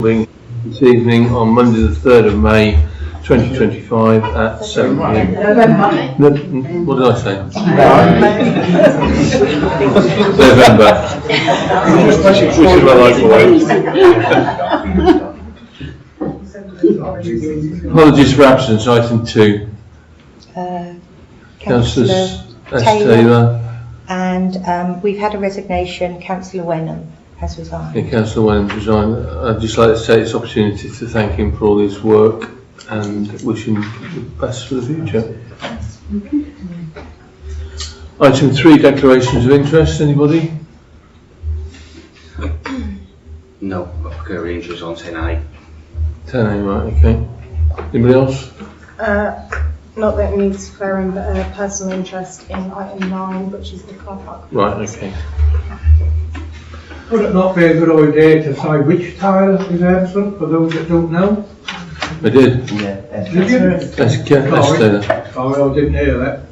This evening on Monday the 3rd of May 2025 at 7 p.m. What did I say? November. Which is my life away. Apologies for absence, item 2. Councillor S. Taylor. And we've had a resignation. Councillor Wenham has resigned. Yeah, Councillor Wenham's resigned. I'd just like to take this opportunity to thank him for all his work and wish him the best for the future. Item 3, declarations of interest. Anybody? No, I've got peculiar interest on 10A. 10A, right, okay. Anybody else? Not that it needs declaring, but a personal interest in item 9, which is the car park. Right, okay. Would it not be a good idea to say which tile is absent for those that don't know? I did. Did you? Let's Taylor. Oh, I didn't hear that.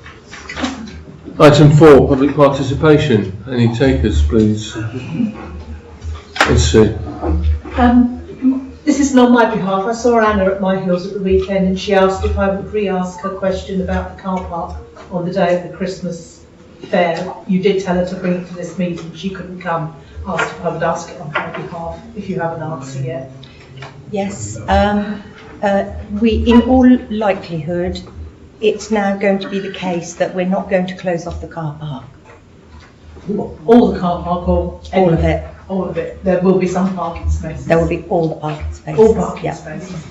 Item 4, public participation. Any takers, please? Let's see. This isn't on my behalf. I saw Anna at my hills at the weekend and she asked if I would re-ask her question about the car park on the day of the Christmas fair. You did tell her to bring it to this meeting, she couldn't come. Asked if I would ask it on her behalf, if you have an answer yet. Yes, in all likelihood, it's now going to be the case that we're not going to close off the car park. All the car park or All of it. All of it. There will be some parking spaces. There will be all the parking spaces. All parking yeah. spaces.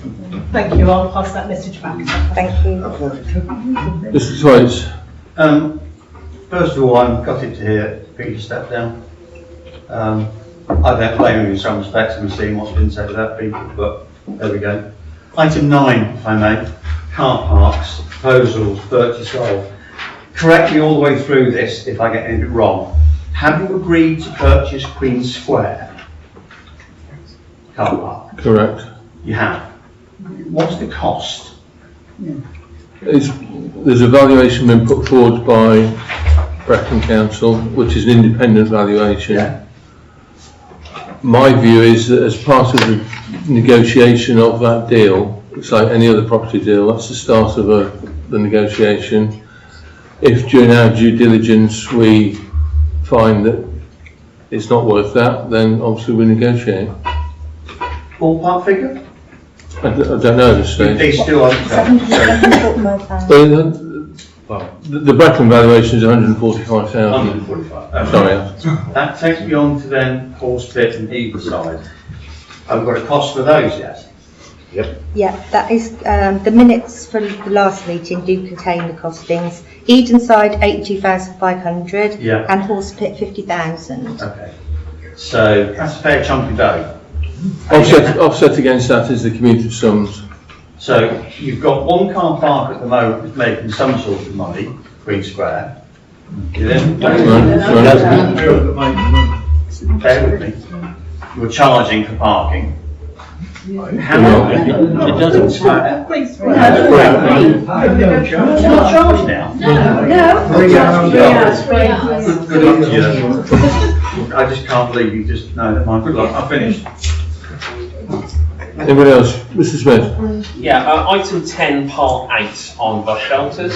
Thank you. I'll pass that message back. Thank you. Mr. Thwaites. First of all, I'm gutted to hear Peter step down. I don't blame him in some respects, and seeing what's been said about people, but there we go. Item 9, if I may, car parks, proposals, purchase sold. Correct me all the way through this if I get anything wrong. Have you agreed to purchase Queen Square car park? Correct. You have. What's the cost? There's a valuation been put forward by Brecon Council, which is an independent valuation. Yeah. My view is that as part of the negotiation of that deal, it's like any other property deal, that's the start of the negotiation. If during our due diligence we find that it's not worth that, then obviously we negotiate. Ballpark figure? I don't know at this stage. These two are The Brecon valuation is 145,000. 145. Okay. Sorry. That takes me on to then Horse Pit and Eagleside. I've got a cost for those yet? Yeah, that is the minutes from the last meeting do contain the costings. Edenside 82,500 Yeah. and Horsepit 50,000. Okay. So that's a fair chunk of dough. Offset against that is the commuted sums. So you've got one car park at the moment that's making some sort of money, Queen Square. You then bear with me. You're charging for parking. How much? It doesn't. It's not charged now. Good luck to you. I just can't believe you just no. Never mind. Good luck. I've finished. Anybody else? Mr. Smith? Yeah, item 10, part 8 on bus shelters.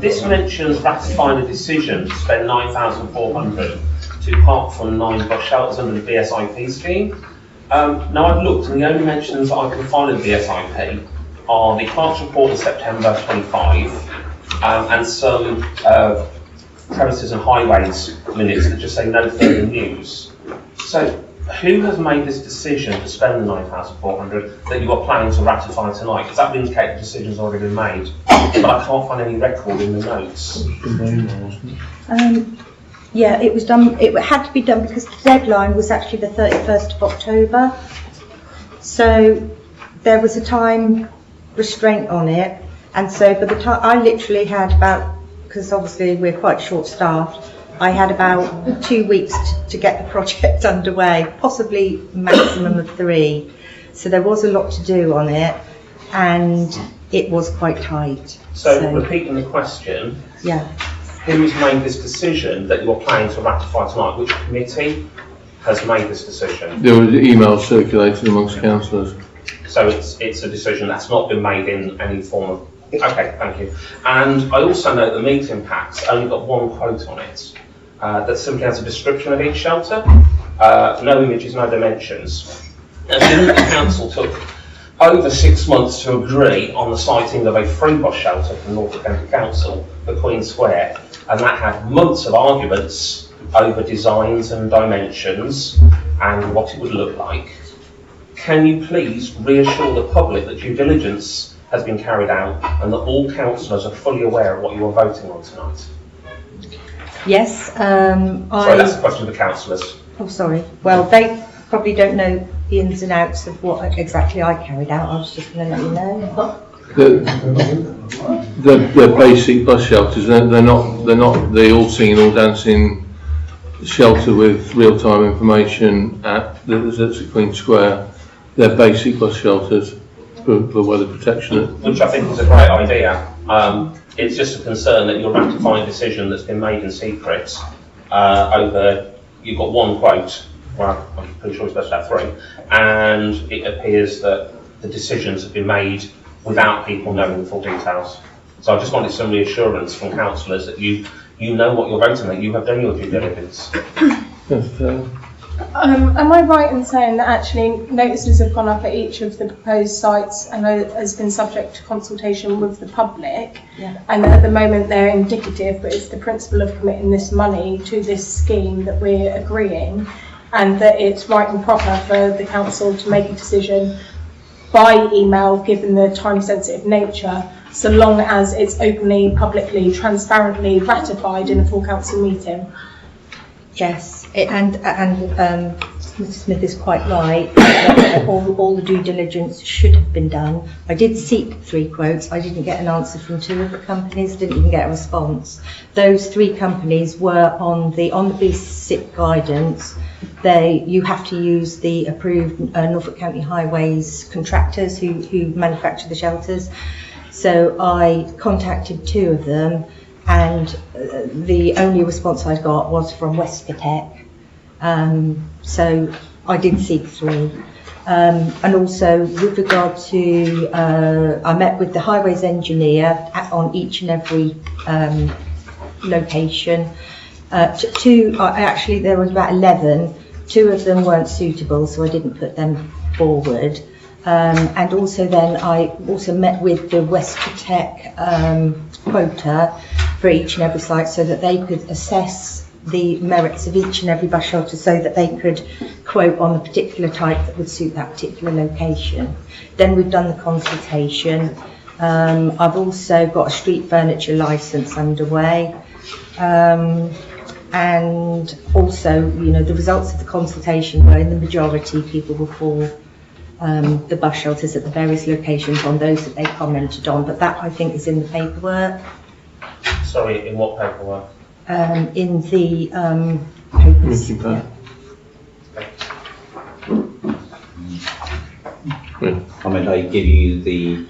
This mentions ratifying a decision to spend £9,400 to part fund 9 bus shelters under the BSIP scheme. Now I've looked and the only mentions that I can find in the BSIP are the clerk's report in September 25 and some premises and highways minutes that just say no further news. So who has made this decision to spend the £9,400 that you are planning to ratify tonight? Because that would indicate the decision's already been made, but I can't find any record in the notes. Yeah, it was done. It had to be done because the deadline was actually the 31st of October. So there was a time restraint on it, and so by the time I literally had about, because obviously we're quite short-staffed, I had about 2 weeks to get the project underway, possibly maximum of 3. So there was a lot to do on it, and it was quite tight. So repeating the question, yeah. Who has made this decision that you're planning to ratify tonight? Which committee? has made this decision. There was emails circulated amongst councillors. So it's a decision that's not been made in any form of... Okay, thank you. And I also note the meeting pack's only got one quote on it that simply has a description of each shelter. No images, no dimensions. And given that the council took over 6 months to agree on the siting of a free bus shelter from Norfolk County Council for Queen Square, and that had months of arguments over designs and dimensions and what it would look like, can you please reassure the public that due diligence has been carried out and that all councillors are fully aware of what you are voting on tonight? Yes, Sorry, that's a question for councillors. Oh, sorry. Well, they probably don't know the ins and outs of what exactly I carried out. I was just going to let you know. The basic bus shelters, they're not the all singing, all dancing shelter with real-time information that's at Queen Square. They're basic bus shelters for weather protection. Which I think is a great idea. It's just a concern that you're ratifying a decision that's been made in secret over, you've got one quote, well, I'm pretty sure it's supposed to have 3, and it appears that the decisions have been made without people knowing the full details. So I just wanted some reassurance from councillors that you know what you're voting, that you have done your due diligence. Am I right in saying that actually notices have gone up at each of the proposed sites and has been subject to consultation with the public? Yeah. And at the moment they're indicative, but it's the principle of committing this money to this scheme that we're agreeing, and that it's right and proper for the council to make a decision by email, given the time-sensitive nature, so long as it's openly, publicly, transparently ratified in a full council meeting. Yes, and Mr. Smith is quite right. That all the due diligence should have been done. I did seek 3 quotes. I didn't get an answer from 2 of the companies. Didn't even get a response. Those 3 companies were on the basic guidance. You have to use the approved Norfolk County Highways contractors who manufacture the shelters. So I contacted 2 of them, and the only response I got was from Westcotec. So I did seek 3. And also with regard to, I met with the highways engineer on each and every location. 2, actually there was about 11. 2 of them weren't suitable, so I didn't put them forward. And also then I also met with the Westcotec quota for each and every site, so that they could assess the merits of each and every bus shelter, so that they could quote on the particular type that would suit that particular location. Then we've done the consultation. I've also got a street furniture licence underway. And also, the results of the consultation were, in the majority, people were for the bus shelters at the various locations on those that they commented on. But that, I think, is in the paperwork. Sorry, in what paperwork? In the papers. Yeah. I mean, they give you the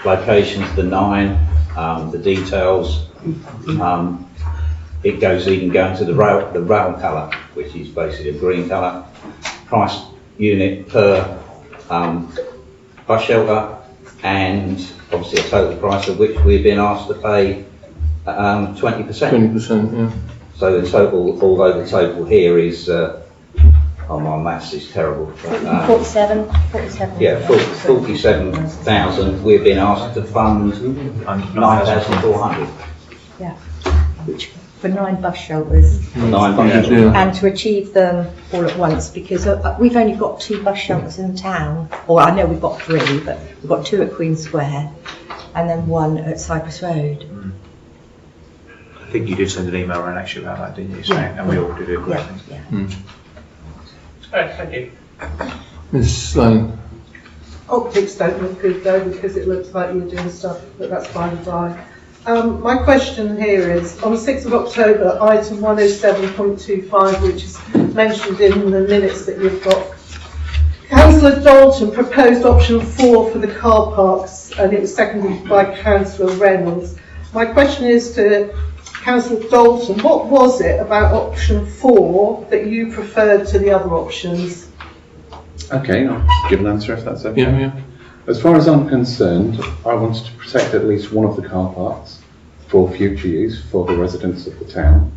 locations, the 9, the details. It goes even going to the rail colour, which is basically a green colour. Price unit per bus shelter, and obviously a total price of which we've been asked to pay 20%. 20%, yeah. So the total, although the total here is, my maths is terrible. But, 47. Yeah, 47,000. We've been asked to fund 9,400. Yeah. Which for 9 bus shelters. 9 bus shelters. Yeah. And to achieve them all at once, because we've only got 2 bus shelters in the town, or I know we've got 3, but we've got 2 at Queen Square and then 1 at Cypress Road. I think you did send an email around actually about that, didn't you? Saying, and we all did agree. Yeah. Thank you. Ms. Lane. Optics don't look good though, because it looks like you're doing stuff, but that's by the by. My question here is, on the 6th of October, item 107.25, which is mentioned in the minutes that you've got, Councillor Dalton proposed option 4 for the car parks, and it was seconded by Councillor Reynolds. My question is to Councillor Dalton, what was it about option 4 that you preferred to the other options? Okay, I'll give an answer if that's okay. Yeah, yeah. As far as I'm concerned, I wanted to protect at least one of the car parks for future use for the residents of the town.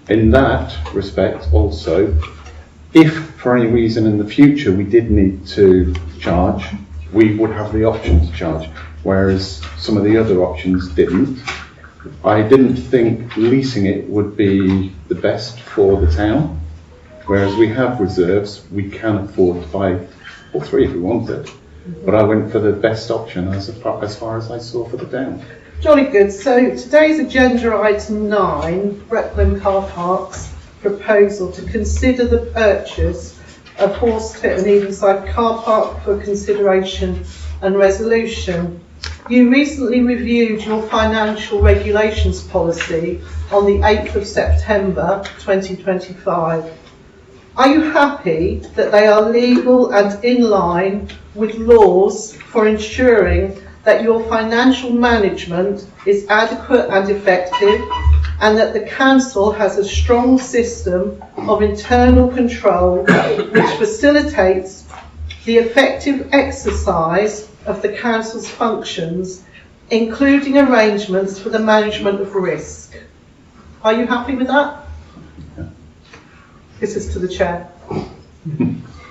In that respect also, if for any reason in the future we did need to charge, we would have the option to charge, whereas some of the other options didn't. I didn't think leasing it would be the best for the town, whereas we have reserves, we can afford to buy all 3 if we wanted. But I went for the best option as far as I saw for the town. Jolly good. So today's agenda item 9, Brecklin Car Parks, proposal to consider the purchase of Horsepit and Evenside Car Park for consideration and resolution. You recently reviewed your financial regulations policy on the 8th of September 2025. Are you happy that they are legal and in line with laws for ensuring that your financial management is adequate and effective, and that the council has a strong system of internal control which facilitates the effective exercise of the council's functions, including arrangements for the management of risk? Are you happy with that? This is to the chair.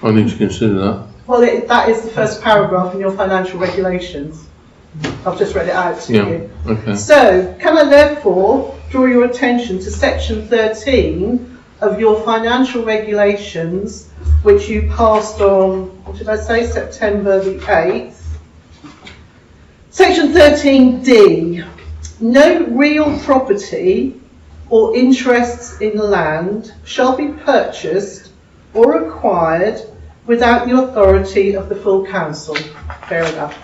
I need to consider that. Well, that is the first paragraph in your financial regulations. I've just read it out to you. Okay. So, can I therefore draw your attention to section 13 of your financial regulations, which you passed on, what did I say, September the 8th? Section 13D. No real property or interests in land shall be purchased or acquired without the authority of the full council. Fair enough.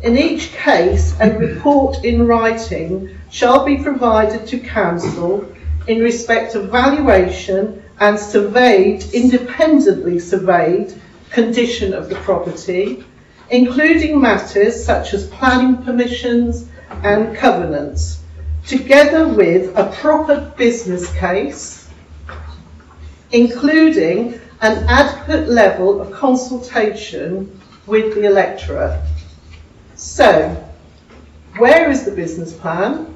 In each case, a report in writing shall be provided to council in respect of valuation and independently surveyed condition of the property, including matters such as planning permissions and covenants, together with a proper business case, including an adequate level of consultation with the electorate. So, where is the business plan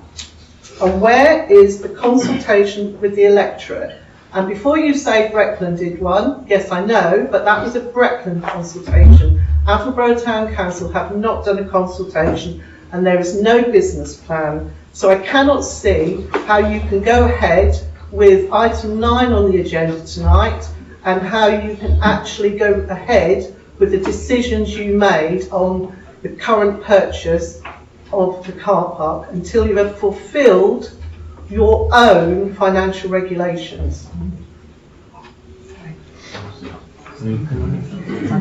and where is the consultation with the electorate? And before you say Brecklin did one, yes I know, but that was a Brecklin consultation. Attleborough Town Council have not done a consultation and there is no business plan. So I cannot see how you can go ahead with item 9 on the agenda tonight and how you can actually go ahead with the decisions you made on the current purchase of the car park until you have fulfilled your own financial regulations. I'm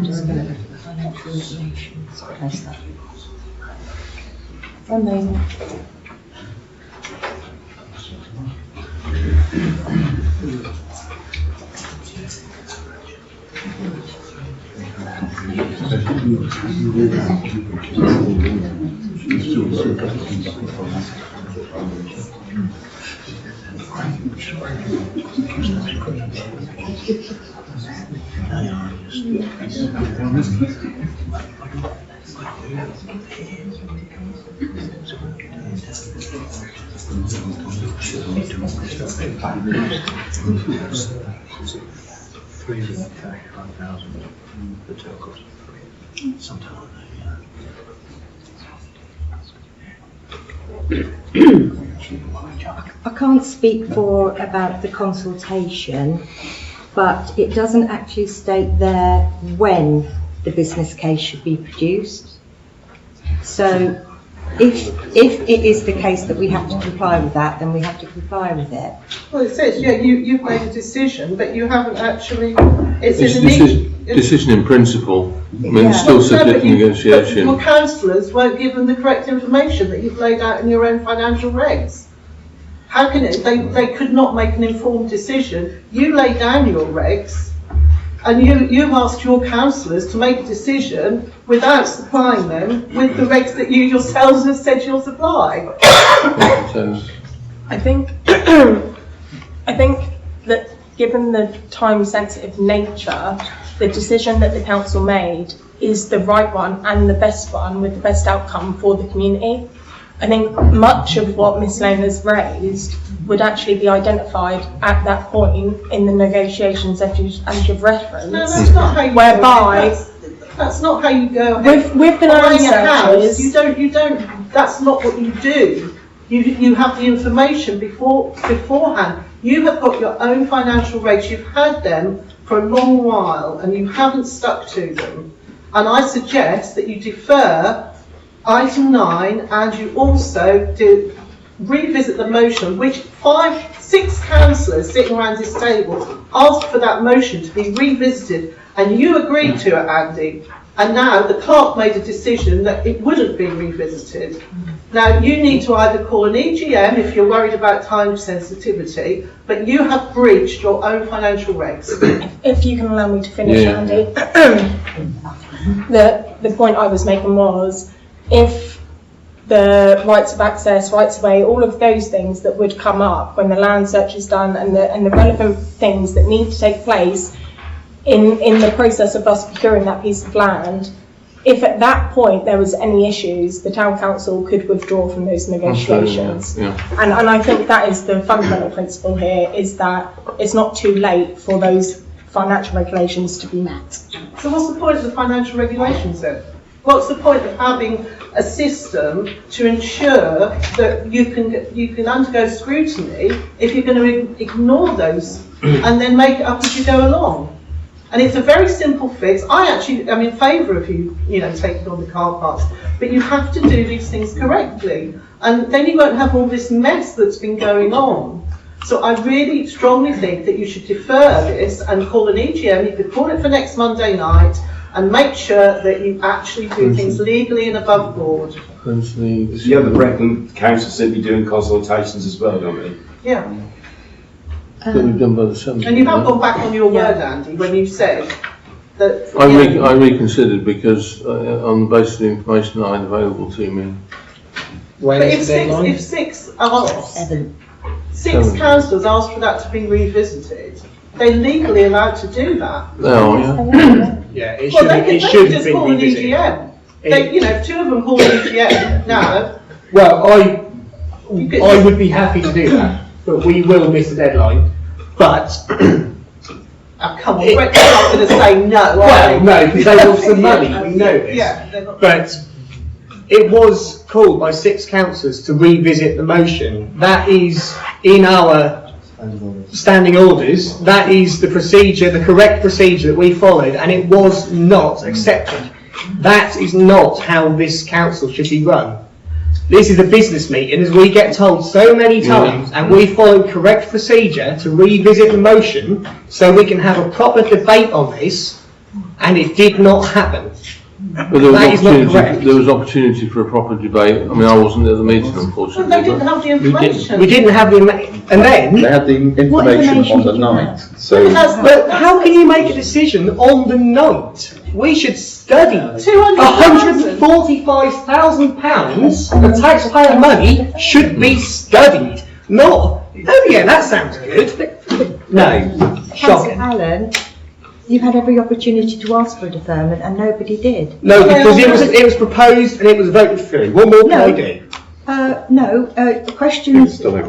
just going to look at the financial regulations. Place that. 1 moment. I can't speak about the consultation, but it doesn't actually state there when the business case should be produced. So if it is the case that we have to comply with that, then we have to comply with it. Well, it says, yeah, you've made a decision, but you haven't actually... It's a decision in principle. I mean, it's still subject to negotiation. But your councillors weren't given the correct information that you've laid out in your own financial regs. How can it? They could not make an informed decision. You lay down your regs, and you've asked your councillors to make a decision without supplying them with the regs that you yourselves have said you'll supply. I think that given the time-sensitive nature, the decision that the council made is the right one and the best one with the best outcome for the community. I think much of what Ms Lane has raised would actually be identified at that point in the negotiations as you've referenced. No, that's not how you whereby go. That's not how you go. with the land searches, you don't. That's not what you do. You have the information beforehand. You have got your own financial rates. You've had them for a long while, and you haven't stuck to them. And I suggest that you defer item 9, and you also do revisit the motion, which 6 councillors sitting around this table asked for that motion to be revisited, and you agreed to it, Andy. And now the clerk made a decision that it wouldn't be revisited. Now you need to either call an EGM if you're worried about time sensitivity, but you have breached your own financial regs. if you can allow me to finish, Andy, the point I was making was, if the rights of access, rights of way, all of those things that would come up when the land search is done, and the relevant things that need to take place in the process of us procuring that piece of land, if at that point there was any issues, the town council could withdraw from those negotiations. Yeah. And I think that is the fundamental principle here, is that it's not too late for those financial regulations to be met. So what's the point of the financial regulations then? What's the point of having a system to ensure that you can undergo scrutiny if you're going to ignore those and then make it up as you go along? And it's a very simple fix. I actually am in favour of you taking on the car parks, but you have to do these things correctly, and then you won't have all this mess that's been going on. So I really strongly think that you should defer this and call an EGM. You could call it for next Monday night, and make sure that you actually do things legally and above board. The other Brecon council simply doing consultations as well, don't they? Yeah. That we've done by the 7th. And you have gone back on your word, Andy, when you said that. I reconsidered because on the basis of the information that I had available to me. But if six councillors asked for that to be revisited, they're legally allowed to do that. Oh, yeah. Yeah, it Well, should they have could just been call an revisited. EGM. If 2 of them call an EGM now. Well, I would be happy to do that, but we will miss the deadline. But Oh, come on, Brett's not going to say no. well, no, because they want some money. We know this. Yeah, they're not. But it was called by 6 councillors to revisit the motion. That is in our standing orders. That is the procedure, the correct procedure that we followed, and it was not accepted. That is not how this council should be run. This is a business meeting, as we get told so many times, and we follow correct procedure to revisit the motion so we can have a proper debate on this, and it did not happen. But there was opportunity for a proper debate. I mean, I wasn't at the meeting, unfortunately. Well, they didn't have the information. We didn't have the and then They had the information on the night, so. But how can you make a decision on the night? We should study. £245,000 of taxpayer money should be studied. Not, oh yeah, that sounds good. No, Councillor shocking. Allen, you've had every opportunity to ask for a deferment and nobody did. No, because it was proposed and it was voted through. What more can I do? The question,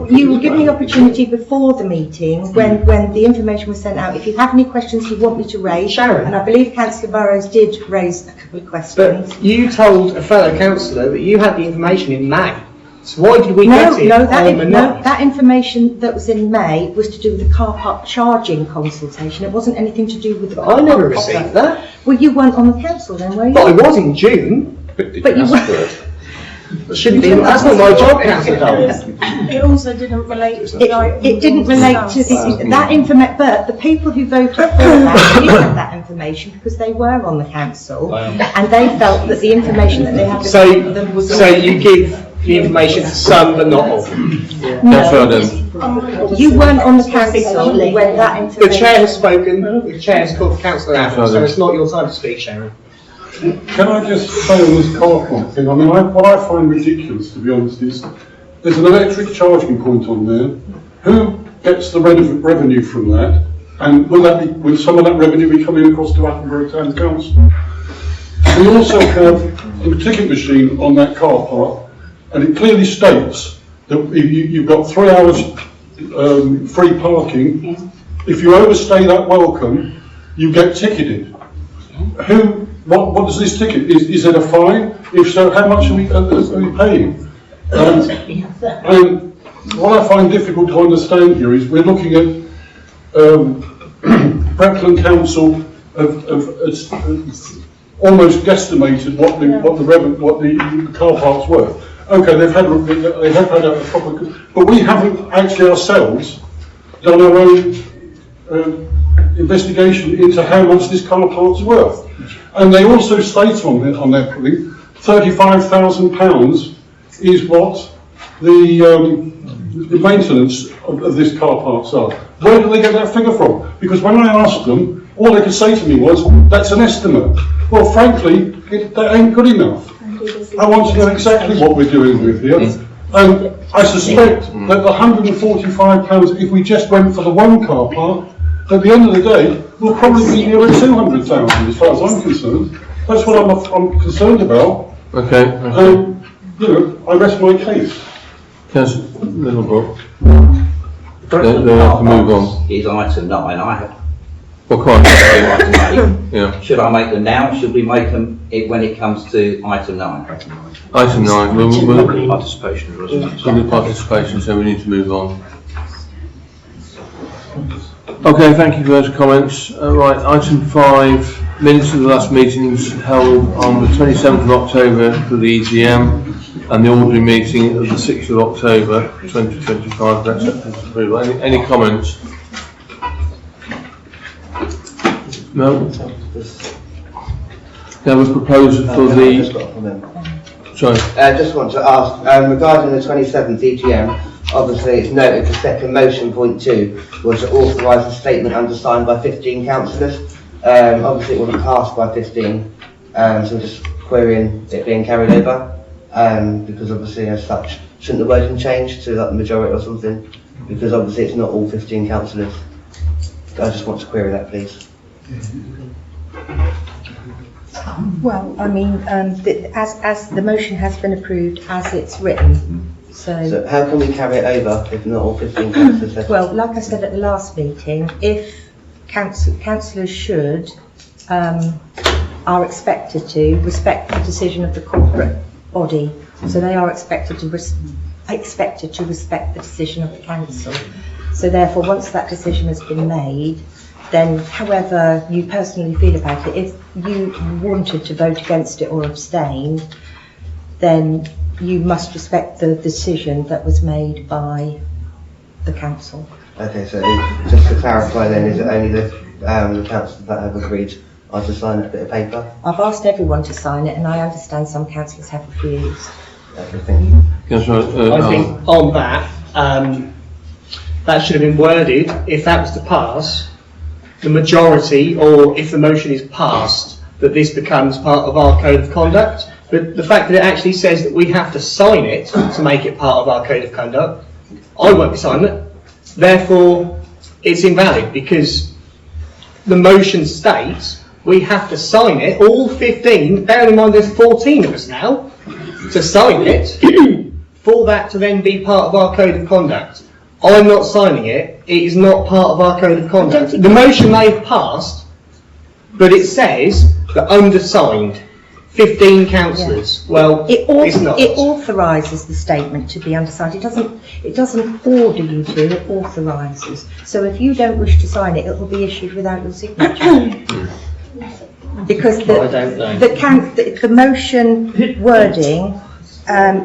you were given the opportunity before the meeting when the information was sent out. If you have any questions you want me to raise, Sharon. and I believe Councillor Burrows did raise a couple of questions. But you told a fellow councillor that you had the information in May. So why did we get it on the night? That information that was in May was to do with the car park charging consultation. It wasn't anything to do with the car I never park received offer. that. Well, you weren't on the council then, were you? But I was in June. But did But you you ask were- for it? Shouldn't be. That's not my job, councillor Dole. It also didn't relate to the item. It didn't relate to that information, but the people who voted for that did have that information because they were on the council, and they felt that the information that they had before them was. So you give the information to some but not all. You weren't on the council when that information. The chair has spoken. The chair has called councillor out, so it's not your time to speak, Sharon. Can I just say on this car park thing, I mean, what I find ridiculous, to be honest, is there's an electric charging point on there. Who gets the revenue from that? And will some of that revenue be coming across to Attleborough Town Council? We also have a ticket machine on that car park, and it clearly states that you've got 3 hours free parking. If you overstay that welcome, you get ticketed. What is this ticket? Is it a fine? If so, how much are we paying? And what I find difficult to understand here is we're looking at Breckland Council have almost guesstimated what the car parks were. Okay, they have had a proper, but we haven't actually ourselves done our own investigation into how much this car park's worth. And they also state on their thing, £35,000 is what the maintenance of this car parks are. Where do they get that figure from? Because when I asked them, all they could say to me was, that's an estimate. Well, frankly, that ain't good enough. I want to know exactly what we're doing with here. And I suspect that the £145, if we just went for the one car park, at the end of the day, we'll probably be nearer 200,000 as far as I'm concerned. That's what I'm concerned about. Okay. You know, I rest my case. Councillor Littlebrook. Breckland They have car to move parks on. is item 9. I have Well, quite. Yeah. Should I make them now? Should we make them when it comes to item 9? Item 9. We'll Participation, residents. participation, so we need to move on. Okay, thank you for those comments. Right, item 5, minutes of the last meetings held on the 27th of October for the EGM and the ordinary meeting of the 6th of October 2025 for acceptance and approval. Any comments? No? There was a proposal for the... Sorry. I just want to ask, regarding the 27th EGM, obviously it's noted the second motion, point 2, was to authorise a statement undersigned by 15 councillors. Obviously it wasn't passed by 15, so we're just querying it being carried over, because obviously as such, shouldn't the wording change to like the majority or something? Because obviously it's not all 15 councillors. I just want to query that, please. Well, I mean, as the motion has been approved as it's written, So how can we carry it over if not all 15 councillors? Well, like I said at the last meeting, if councillors should, are expected to respect the decision of the corporate body, so they are expected to respect the decision of the council. So therefore, once that decision has been made, then however you personally feel about it, if you wanted to vote against it or abstain, then you must respect the decision that was made by the council. Okay, so just to clarify then, is it only the councillors that have agreed are to sign that bit of paper? I've asked everyone to sign it, and I understand some councillors have refused. Okay, thank you. I think on that, that should have been worded, if that was to pass, the majority, or if the motion is passed, that this becomes part of our code of conduct. But the fact that it actually says that we have to sign it to make it part of our code of conduct, I won't be signing it. Therefore, it's invalid because the motion states we have to sign it, all 15, bearing in mind there's 14 of us now, to sign it, for that to then be part of our code of conduct. I'm not signing it, it is not part of our code of conduct. The motion may have passed, but it says that undersigned, 15 councillors. Yeah. Well, it's not. It authorises the statement to be undersigned. It doesn't order you to, it authorises. So if you don't wish to sign it, it will be issued without your signature. Because the motion wording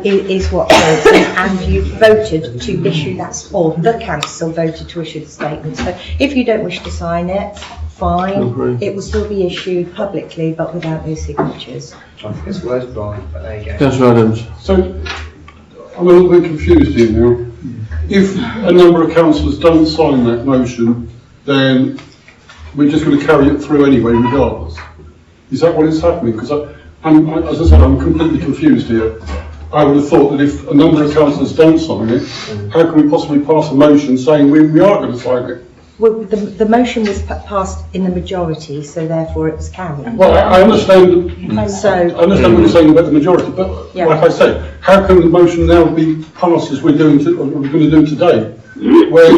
is what says, and you voted to issue that, or the council voted to issue the statement. So if you don't wish to sign it, fine, it will still be issued publicly but without those signatures. I think it's worded wrong, but there you go. Councillor Adams. So I'm a little bit confused here now. If a number of councillors don't sign that motion, then we're just going to carry it through anyway regardless. Is that what is happening? Because as I said, I'm completely confused here. I would have thought that if a number of councillors don't sign it, how can we possibly pass a motion saying we are going to sign it? Well, the motion was passed in the majority, so therefore it was carried. Well, I understand. So, I understand what you're saying about the majority, but Yeah. like I say, how can the motion now be passed as we're going to do today, where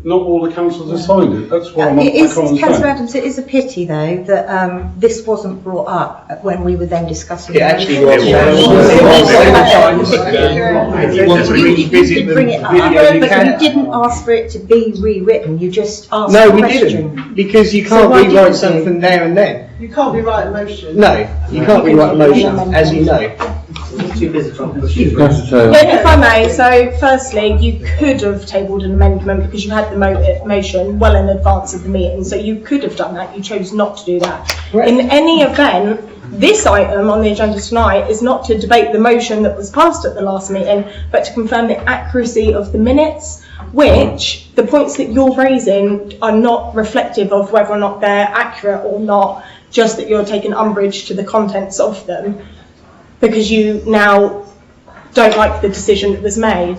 not all the councillors have signed it? That's what I can't Councillor understand. Adams, it is a pity though that this wasn't brought up when we were then discussing. It actually the was. motion. If you want to You revisit did the bring it up, video, you but can. you didn't ask for it to be rewritten. You just asked No, a we question. didn't, because you So can't why didn't rewrite you? something there and then. You can't rewrite a motion. No, you can't rewrite a motion, as you know. Councillor Taylor. If I may, so firstly, you could have tabled an amendment because you had the motion well in advance of the meeting, so you could have done that, you chose not to do that. In any event, this item on the agenda tonight is not to debate the motion that was passed at the last meeting, but to confirm the accuracy of the minutes, which the points that you're raising are not reflective of whether or not they're accurate or not, just that you're taking umbrage to the contents of them, because you now don't like the decision that was made.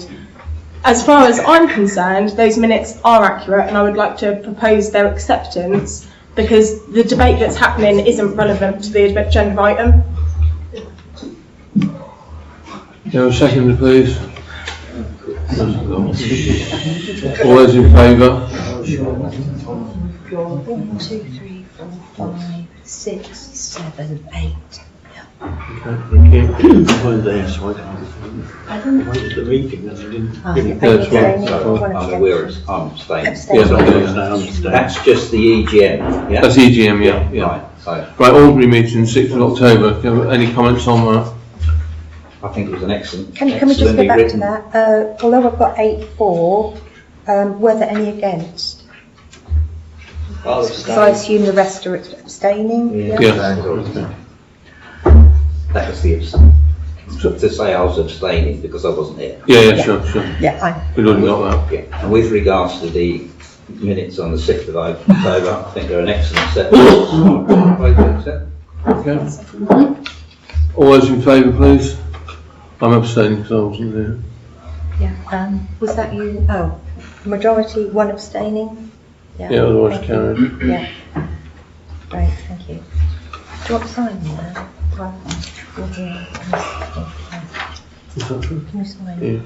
As far as I'm concerned, those minutes are accurate, and I would like to propose their acceptance, because the debate that's happening isn't relevant to the agenda item. Can I have a second, please? All those in favour? 1, 2, 3, 4, 5, 6, 7, 8. Okay, thank you. The meeting, That's I'm aware of, I'm staying. Abstaining. That's just the EGM, yeah? That's EGM, yeah. Right, so Right, ordinary meeting, 6th of October. Can I have any comments on that? I think it was an excellent. Can we just go excellently back written. to that? Although I've got 8-4, were there any against? So I assume the rest are abstaining? Yeah. That was the, to say I was abstaining because I wasn't here. Yeah, sure. Yeah, We've already got that. Yeah, and with regards to the minutes on the 6th of October, I think they're an excellent set. Okay. All those in favour, please? I'm abstaining because I wasn't there. Yeah, was that you? Oh, majority, 1 abstaining? Yeah, otherwise Thank carried. you. Yeah. Great, thank you. Do you want to sign there? Well, can you sign? Yeah.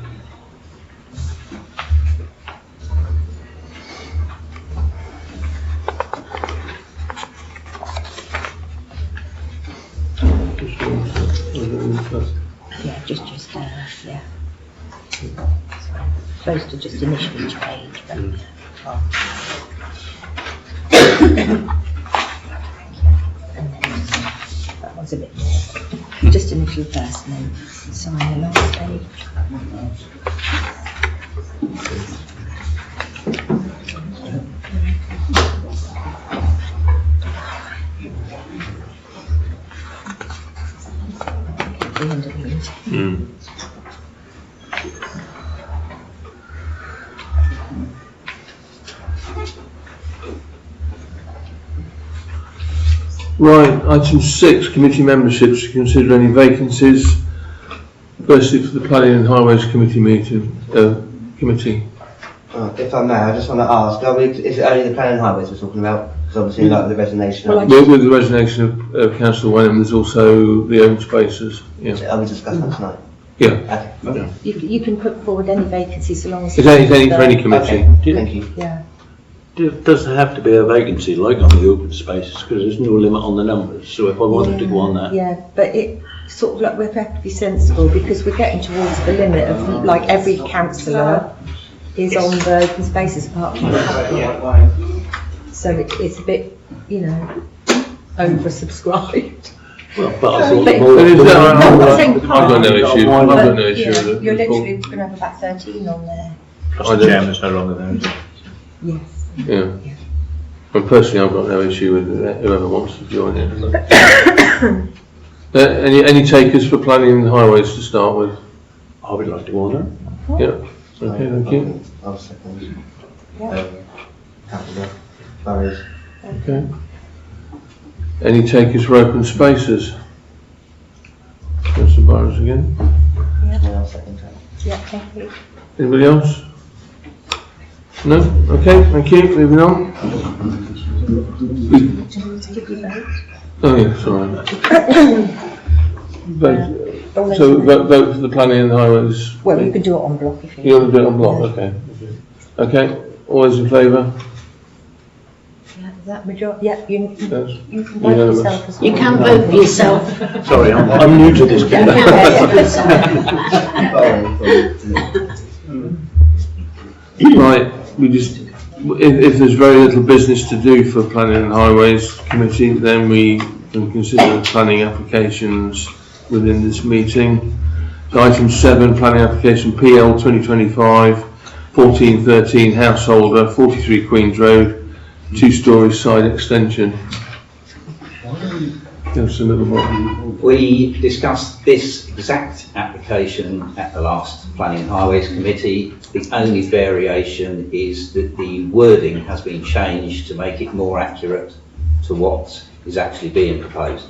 Yeah, just yeah. Supposed to just initially change, but that was a bit more. Just initial first and then sign the last page. Right, item 6, committee memberships. To consider any vacancies. Firstly, for the Planning and Highways Committee committee. If I may, I just want to ask, is it only the planning highways we're talking about? Because obviously like the resignation. With the resignation of Councillor Wenham, there's also the open spaces. Yeah. Are we discussing that tonight? Yeah. Okay. You can put forward any vacancies so long as It's only for any committee. Okay, thank you. Yeah. Does there have to be a vacancy like on the open spaces, because there's no limit on the numbers, so if I wanted to go on that. Yeah, but it sort of like we have to be sensible because we're getting towards the limit of like every councillor is on the open spaces apart from a couple. So it's a bit, oversubscribed. Well, but I thought But- I've got no issue. I've got no issue Yeah, with it. you're literally going to have about 13 on there. Plus the chairman's no longer there, is it? Yes. Yeah. But personally, I've got no issue with it, whoever wants to join it. Any takers for planning and highways to start with? I would like to go on there. Yeah. Okay, thank you. I'll second. Yeah. Councillor Burrows. Okay. Any takers for open spaces? Councillor Burrows again. Yeah, thank you. Anybody else? No? Okay, thank you. Moving on. Oh yeah, sorry. Vote, so vote for the planning and highways. Well, you can do it on block if you You want to do it on block, okay. Okay, all those in favour? Yeah, that majority, yeah, you can vote Unanimous. yourself as well. You can vote for yourself. Sorry, I'm new to this. Right, we just, if there's very little business to do for planning and highways committee, then we can consider planning applications within this meeting. So item 7, planning application PL 2025-1413 householder, 43 Queens Road, 2-storey side extension. Give us a little more. We discussed this exact application at the last Planning and Highways Committee. The only variation is that the wording has been changed to make it more accurate to what is actually being proposed.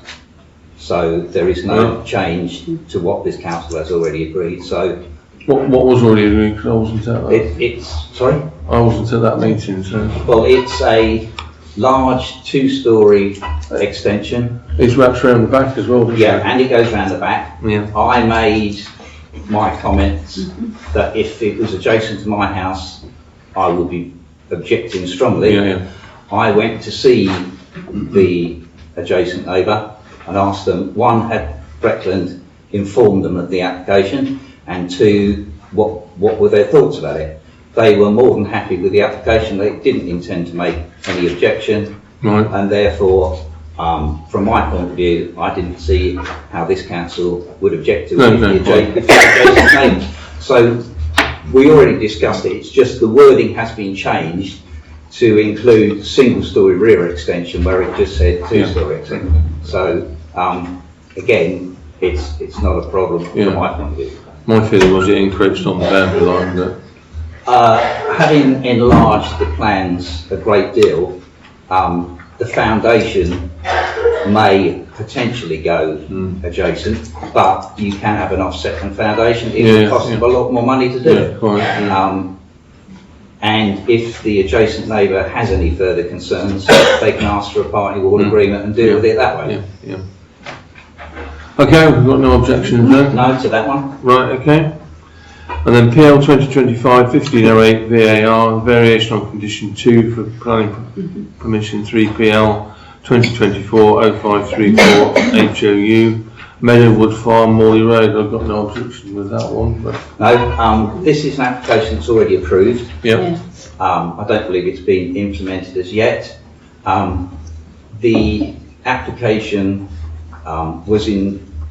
So there is no change to what this council has already agreed. So what was already agreed? Because I wasn't at that. Sorry? I wasn't at that meeting, so. Well, it's a large 2-storey extension. It wraps around the back as well, doesn't it? And it goes around the back. Yeah. I made my comments that if it was adjacent to my house, I would be objecting strongly. I went to see the adjacent neighbour and asked them, one, had Breckland informed them of the application, and two, what were their thoughts about it. They were more than happy with the application. They didn't intend to make any objection, and therefore, from my point of view, I didn't see how this council would object to it if the adjacent neighbour. So we already discussed it. It's just the wording has been changed to include single-storey rear extension where it just said 2-storey extension. So again, it's not a problem from my point of view. My feeling was it encroached on the boundary line, but having enlarged the plans a great deal, the foundation may potentially go adjacent, but you can have an offset from foundation. It would cost them a lot more money to do it. And if the adjacent neighbour has any further concerns, they can ask for a party wall agreement and deal with it that way. Okay, we've got no objections then? No to that one. Right, okay. And then PL 2025-1508 VAR, variation on condition 2 for planning permission 3PL 2024-0534 HOU, Meadowwood Farm, Morley Road. I've got no objection with that one. But no, this is an application that's already approved. Yep. I don't believe it's been implemented as yet. The application was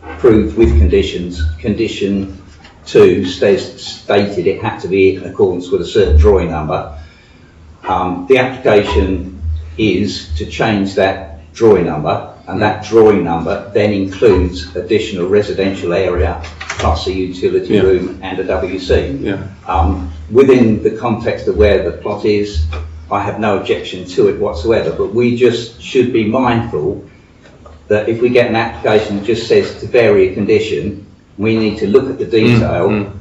approved with conditions. Condition 2 stated it had to be in accordance with a certain drawing number. The application is to change that drawing number, and that drawing number then includes additional residential area plus a utility room and a WC. Within the context of where the plot is, I have no objection to it whatsoever, but we just should be mindful that if we get an application that just says to vary a condition, we need to look at the detail,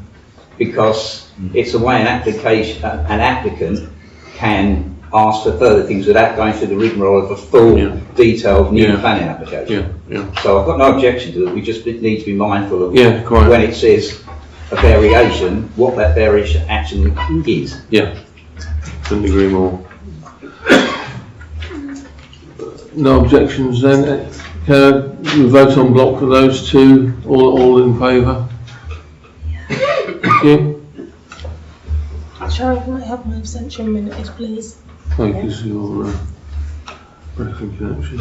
because it's a way an applicant can ask for further things without going through the rigmarole of a full detailed new planning application. So I've got no objection to it. We just need to be mindful of when it says a variation, what that variation actually is. Couldn't agree more. No objections then. We vote on block for those two. All in favour? Thank you. Cheryl, can I have my abstention minutes, please? Thank you for your Breckland connection.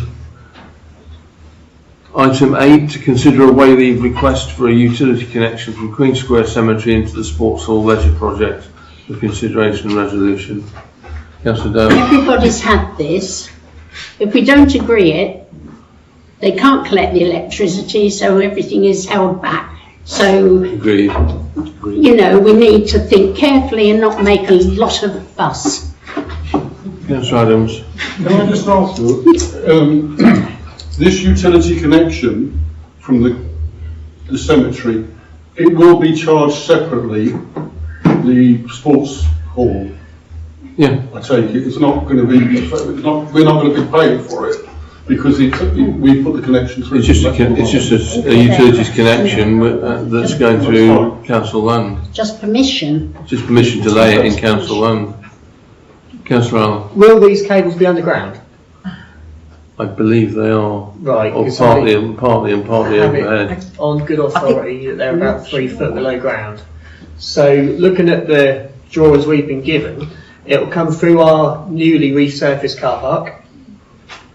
Item 8, to consider a wayleave request for a utility connection from Queen Square Cemetery into the Sports Hall Leisure Project for consideration and resolution. Councillor Dale. Everybody's had this. If we don't agree it, they can't collect the electricity, so everything is held back. So, Agreed. you know, we need to think carefully and not make a lot of fuss. Councillor Adams. Can I just ask you, this utility connection from the cemetery, it will be charged separately, the sports hall. Yeah. I take it, it's not going to be, we're not going to be paying for it, because we put the connection through. It's just a utilities connection that's going through council land. Just permission. Just permission to lay it in council land. Councillor Allen, Will these cables be underground? I believe they are. Right. Or because partly I and partly have it overhead. on good authority that they're about 3 foot below ground. So looking at the drawings we've been given, it will come through our newly resurfaced car park.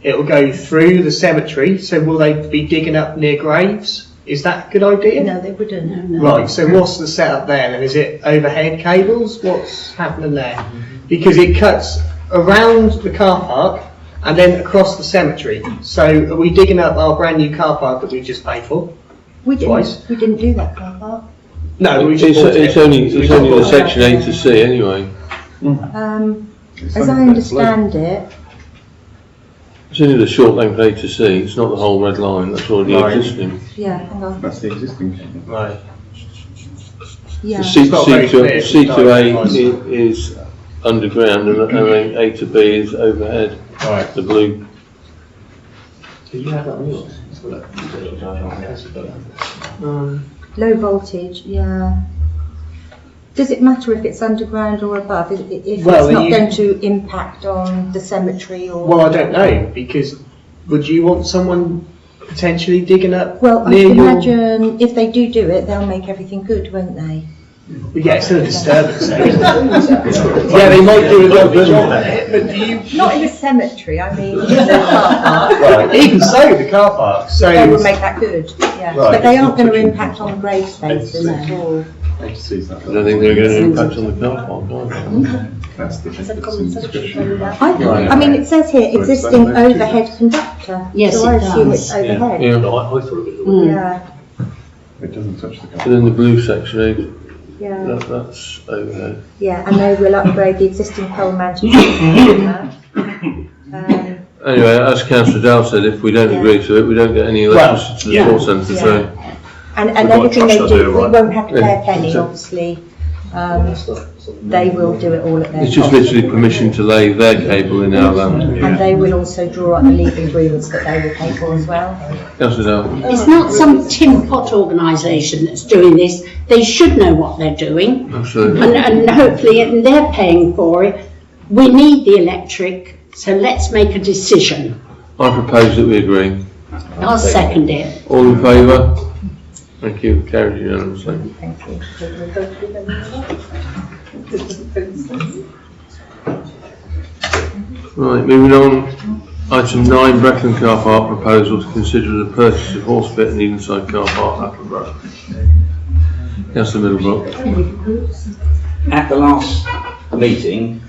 It will go through the cemetery. So will they be digging up near graves? Is that a good idea? No, they wouldn't. Right, so what's the setup there then? Is it overhead cables? What's happening there? Because it cuts around the car park and then across the cemetery. So are we digging up our brand new car park that we just paid for? We didn't. Twice? We didn't do that car park. No, we It's just bought it. only the section A to C anyway. As I understand it, It's only the short length A to C, it's not the whole red line, that's already Right. existing. yeah, hang on. That's the existing. Right. Yeah. C not very clear, to A no, is underground and then A to B is overhead, Right. the blue. Did you have that on yours? Low voltage, yeah. Does it matter if it's underground or above? If Well, it's not you- going to impact on the cemetery or? Well, I don't know, because would you want someone potentially digging up Well, I near can your... imagine if they do it, they'll make everything good, won't they? Yeah, it's still a disturbance. Yeah, they might do a lovely job at it, but do you... Not in the cemetery, I mean, in the car park. Right, even so, the car park, so... They will make that good, yeah. Right. But they aren't going to impact on grave spaces at all. I don't think they're going to impact on the car park, are That's the difference in description. I mean, it says here, existing overhead conductor. Yes, so I it assume does. it's overhead. Yeah. I thought it was. Yeah, It doesn't touch the car. And then the blue section, yeah, that's overhead. yeah, and they will upgrade the existing pole mounted transformer. Anyway, as Councillor Dow said, if we don't agree to it, we don't get any electricity to the yeah. sports centre, so. And We've got everything they trust do, idea, we right? won't have to pay a Yeah. penny, So- obviously. They will do it all at their It's just cost. literally permission to lay their cable in our land. And they will also draw up the legal agreements that they will pay for as well. Councillor Dow. It's not some tin pot organisation that's doing this. They should know what they're doing. Absolutely. And hopefully they're paying for it. We need the electric, so let's make a decision. I propose that we agree. I'll second it. All in favour? Thank you, carried unanimously. Thank you. Right, moving on. Item 9, Brecon Car Park proposal to consider the purchase of horse pit and Evenside Car Park, Attleborough. Councillor Middlebrook. At the last meeting,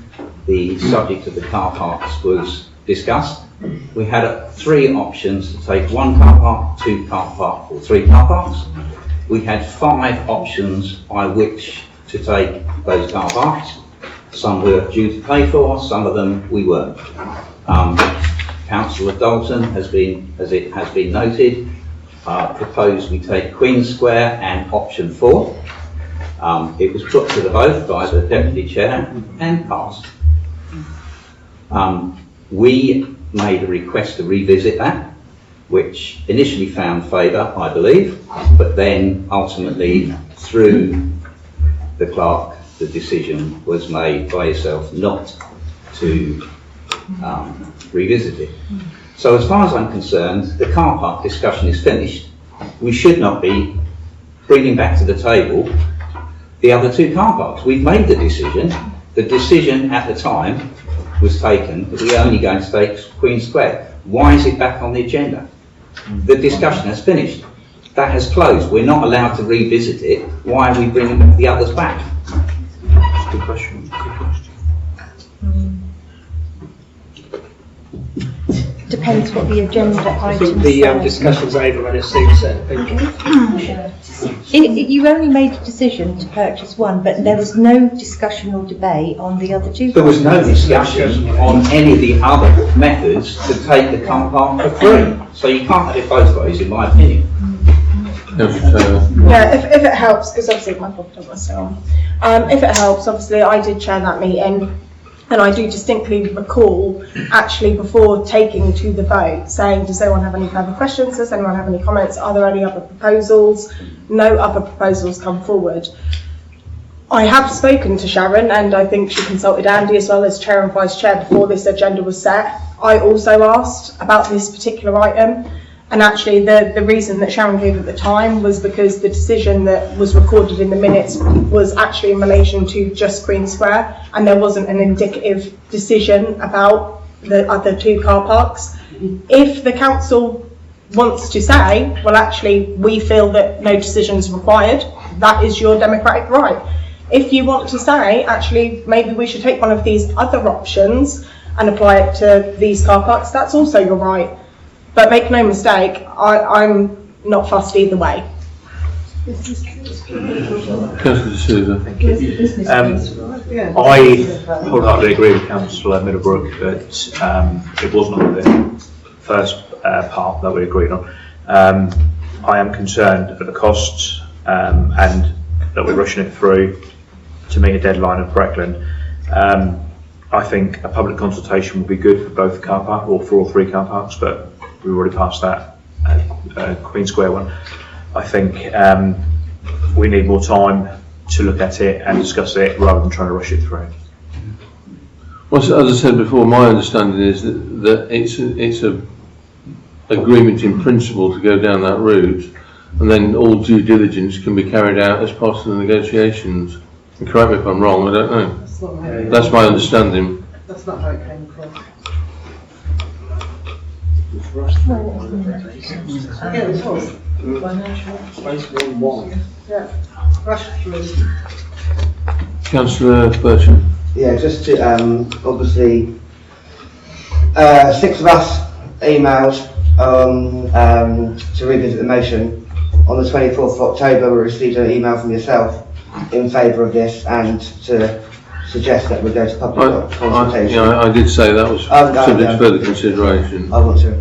the subject of the car parks was discussed. We had 3 options to take 1 car park, 2 car park or 3 car parks. We had 5 options by which to take those car parks. Some we were due to pay for, some of them we weren't. Councillor Dalton has been, as it has been noted, proposed we take Queen Square and option 4. It was put to the vote by the Deputy Chair and passed. We made a request to revisit that, which initially found favour, I believe, but then ultimately through the clerk, the decision was made by yourself not to revisit it. So as far as I'm concerned, the car park discussion is finished. We should not be bringing back to the table the other 2 car parks. We've made the decision. The decision at the time was taken that we're only going to take Queen Square. Why is it back on the agenda? The discussion has finished. That has closed. We're not allowed to revisit it. Why are we bringing the others back? Good question. Good question. Depends what the agenda I think items the say. discussion's over when it suits it. You only made a decision to purchase 1, but there was no discussion or debate on the other 2. There was no discussion on any of the other methods to take the car park for free. So you can't have it both ways, in my opinion. Yeah, if it helps, because obviously my property myself. If it helps, obviously I did chair that meeting, and I do distinctly recall actually before taking to the vote saying, does anyone have any further questions? Does anyone have any comments? Are there any other proposals? No other proposals come forward. I have spoken to Sharon, and I think she consulted Andy as well as chair and vice chair before this agenda was set. I also asked about this particular item, and actually the reason that Sharon gave at the time was because the decision that was recorded in the minutes was actually in relation to just Queen Square, and there wasn't an indicative decision about the other two car parks. If the council wants to say, well actually we feel that no decision is required, that is your democratic right. If you want to say, actually maybe we should take one of these other options and apply it to these car parks, that's also your right. But make no mistake, I'm not fussed either way. Councillor D'Souza. I wholeheartedly agree with Councillor Middlebrook that it was not the first part that we agreed on. I am concerned at the costs and that we're rushing it through to meet a deadline of Breckland. I think a public consultation will be good for both car park or for all three car parks, but we've already passed that Queen Square one. I think we need more time to look at it and discuss it rather than trying to rush it through. Well, as I said before, my understanding is that it's a agreement in principle to go down that route, and then all due diligence can be carried out as part of the negotiations. And correct me if I'm wrong, I don't know. That's my understanding. That's not how it came across. Yeah, it was. Yeah, rushed through. Councillor Burcham. Yeah, just to, obviously, 6 of us emailed to revisit the motion. On the 24th of October, we received an email from yourself in favour of this and to suggest that we go to public consultation. I did say that was subject to further consideration. I want to,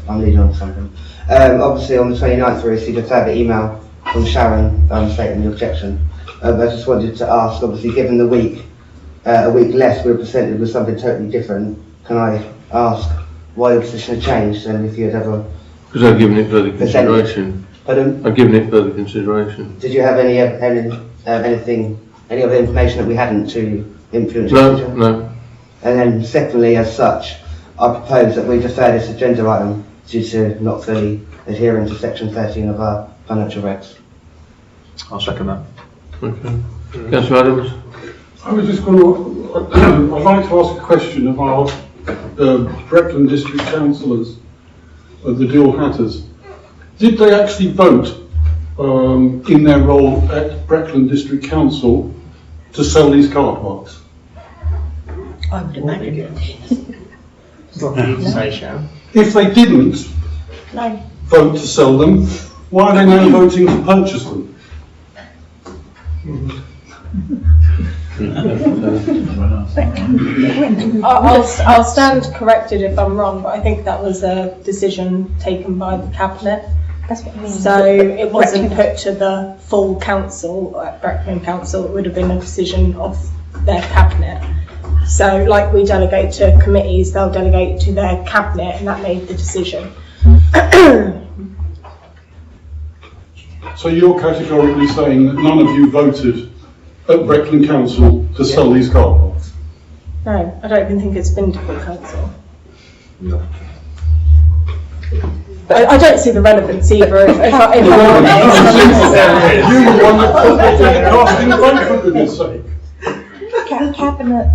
I'm leading on to something. Obviously on the 29th we received a further email from Sharon stating the objection. I just wanted to ask, obviously given the week, a week less we were presented with something totally different, can I ask why your position had changed and if you had ever... Because I've given it further consideration. Pardon? I've given it further consideration. Did you have any other information that we hadn't to influence? No. And then secondly, as such, I propose that we defer this agenda item due to not fully adhering to section 13 of our financial regs. I'll second that. Okay. Councillor Adams? I was just going to, I'd like to ask a question about the Breckland District Councillors, the Dual Hatters. Did they actually vote in their role at Breckland District Council to sell these car parks? I would imagine. It's not for you to say, Sharon. If they didn't vote to sell them, why are they now voting to purchase them? I'll stand corrected if I'm wrong, but I think that was a decision taken by the cabinet. That's what I mean. So it wasn't put to the full council, at Breckland Council, it would have been a decision of their cabinet. So like we delegate to committees, they'll delegate to their cabinet and that made the decision. So you're categorically saying that none of you voted at Breckland Council to sell these car parks? No, I don't even think it's been to full council. No. I don't see the relevance either. You were one that cast in vote, for goodness sake. Cabinet.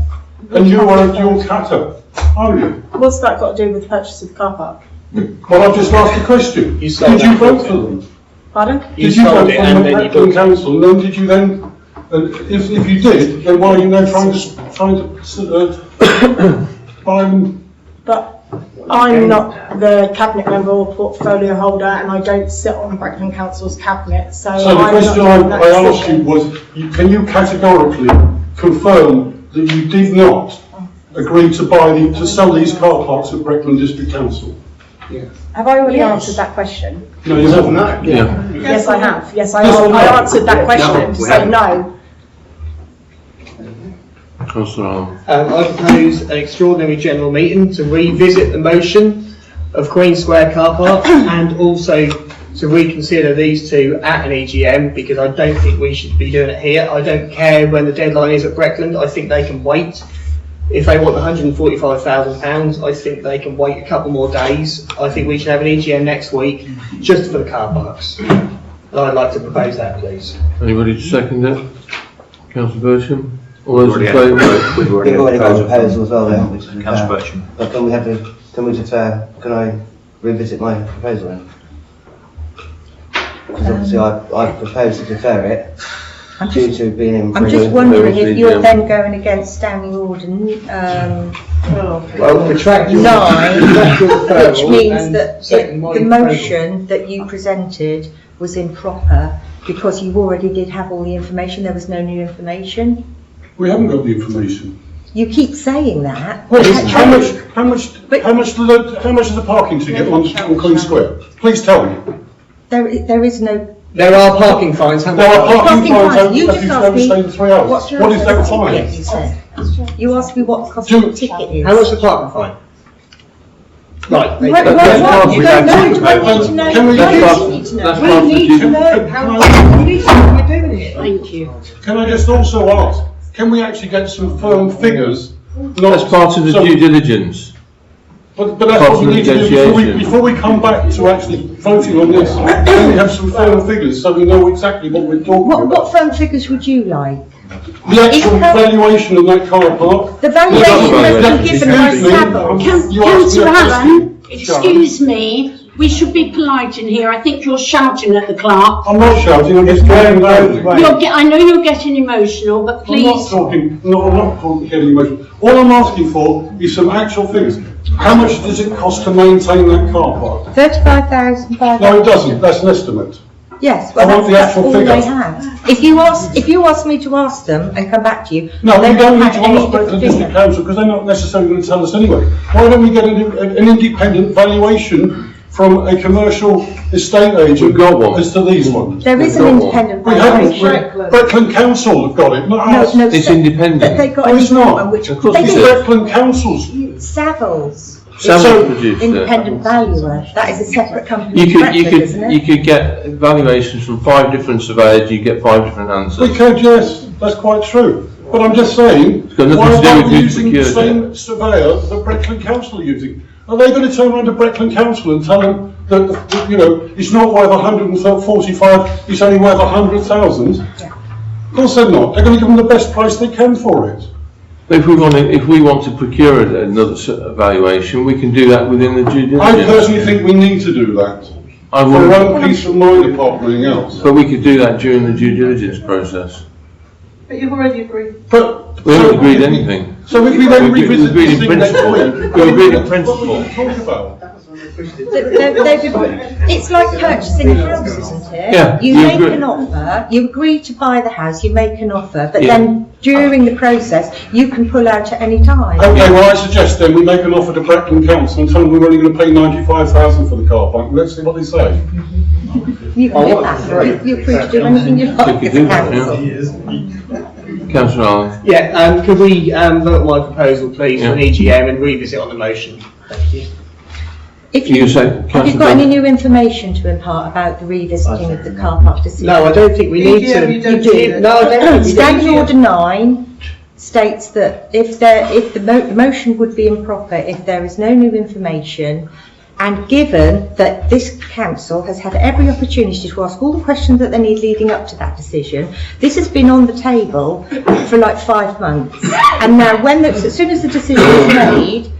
And you are a dual catter, are you? What's that got to do with the purchase of the car park? Well, I've just asked a question. Did you vote for them? Pardon? Did you vote for them at Breckland Council? And then did you then? If you did, then why are you now trying to buy them? But I'm not the cabinet member or portfolio holder, and I don't sit on Breckland Council's cabinet. So the question I asked you was, can you categorically confirm that you did not agree to sell these car parks at Breckland District Council? Have I already answered that question? No, you haven't. Yeah. Yes, I have. Yes, I answered that question to say no. Councillor Allen. I propose an extraordinary general meeting to revisit the motion of Queen Square car park and also to reconsider these two at an EGM, because I don't think we should be doing it here. I don't care when the deadline is at Breckland. I think they can wait. If they want £145,000, I think they can wait a couple more days. I think we should have an EGM next week just for the car parks. And I'd like to propose that, please. Anybody to second it? Councillor Bersham? All those in favour? We've already got a proposal as well then, which is Councillor Bersham. But can I revisit my proposal then? Because obviously I proposed to defer it due to being in. I'm just wondering if you're then going against Standing Order Well, retract your 9, referral which means and that second my the proposal. motion that you presented was improper because you already did have all the information, there was no new information. We haven't got the information. You keep saying that. How much is the parking ticket on Queen Square? Please tell me. There is no. There are parking fines. There are parking fines You if just you asked me, overstay the 3 hours. what's your What is answer that to the fine? ticket, you said. You asked me what the cost of the ticket is. How much the parking fine? Right. You don't know. You don't need to know. Can we- No, you need to know. That's part of the due- Thank you. Can I just also ask, can we actually get some firm figures? That's part of the due diligence. But that's Part what we of the need to do negotiation. before we come back to actually voting on this. Can we have some firm figures so we know exactly what we're talking about? What firm figures would you like? The actual valuation of that car park. The valuation has been given by Excuse me, Savills. Councillor Allen, excuse me, we should be polite in here. I think you're shouting at the clerk. I'm not shouting, I'm just talking loudly. I know you're getting emotional, but I'm please. I'm not talking getting emotional. All I'm asking for is some actual figures. How much does it cost to maintain that car park? 35,500. No, it doesn't, that's an estimate. Yes, well I want the that's actual all figure. they have. If you ask me to ask them and come back to you, No, they we don't need have to any ask the different district figure. council because they're not necessarily going to tell us anyway. Why don't we get an independent valuation from a commercial estate agent We've got one. as to these ones? There is an independent We haven't. valuation. Breckland Council have got it, not us. No, It's but independent. they got No, an it's not. one which Of course they it It's is. did. Breckland Council's. Savills. Savills produced it. Independent valuer. That is a separate company. You to could, Breckland, isn't you it? could get valuations from 5 different surveyors, you get 5 different We answers. could, yes, that's quite true. But I'm just saying, got nothing why to do aren't with we who's using the secured same surveyor that Breckland Council are using? Are they going to turn around to Breckland Council and tell them that, it's not worth 145, it's only worth 100,000? Of course they're not. They're going to give them the best price they can for it. But if we want to procure another valuation, we can do that within the due I diligence. personally think we need to do that. I For wouldn't- our own peace of mind apart from anything else. But we could do that during the due diligence process. But you've already agreed. But We haven't agreed anything. So if we then We revisit agreed this in thing next principle. week, We agreed in what principle. we can talk about? It's like purchasing a house, isn't it? Yeah, You you make agree. an offer, you agree to buy the house, you make an offer, but Yeah. then during the process, you can pull out at any time. Okay, well I suggest then we make an offer to Breckland Council and tell them we're only going to pay 95,000 for the car park. Let's see what they say. You can do that. You're free to do anything you like You as could do a that, council. Councillor Allen. Yeah, could we vote my proposal, please, for an Yeah. EGM and revisit on the motion? Thank you. If You you, say, have you Councillor got any Dunn. new information to impart about the revisiting of the car park decision? No, I don't think we need to. EGM, you don't You need do. it. No, I don't think we do. Standing Order 9 states that if the motion would be improper if there is no new information, and given that this council has had every opportunity to ask all the questions that they need leading up to that decision, this has been on the table for like 5 months, and now as soon as the decision is made,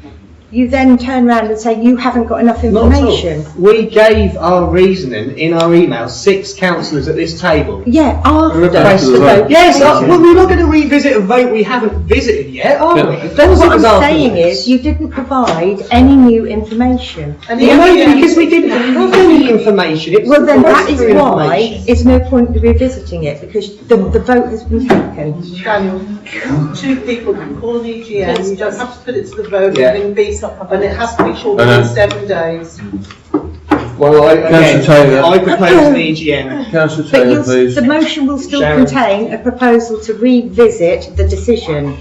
you then turn around and say you haven't got enough Not at all. information. We gave our reasoning in our email, 6 councillors at this table. Yeah, after Request the the vote. Yes, well, we're not going to revisit a vote we haven't visited yet, are we? As long as it What was I'm after saying this. is, you didn't provide any new information. And Well, no, because we didn't have any information. It was Well, then that is extra why information. it's no point in revisiting it, because the vote has been taken. Daniel, 2 people can call an EGM, you don't have to put it to the vote Yeah. within B it's not public. And it has to be shorter I know. than 7 days. Well, Councillor Taylor. I propose an EGM. Councillor But Taylor, please. the motion will still Sharon. contain a proposal to revisit the decision,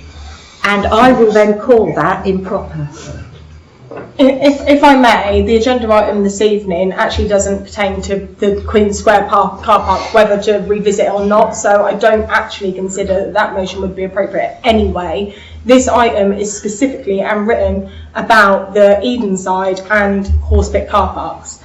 and I will then call that improper. If I may, the agenda item this evening actually doesn't pertain to the Queen Square car park, whether to revisit it or not, so I don't actually consider that motion would be appropriate anyway. This item is specifically and written about the Edenside and Horsepit car parks.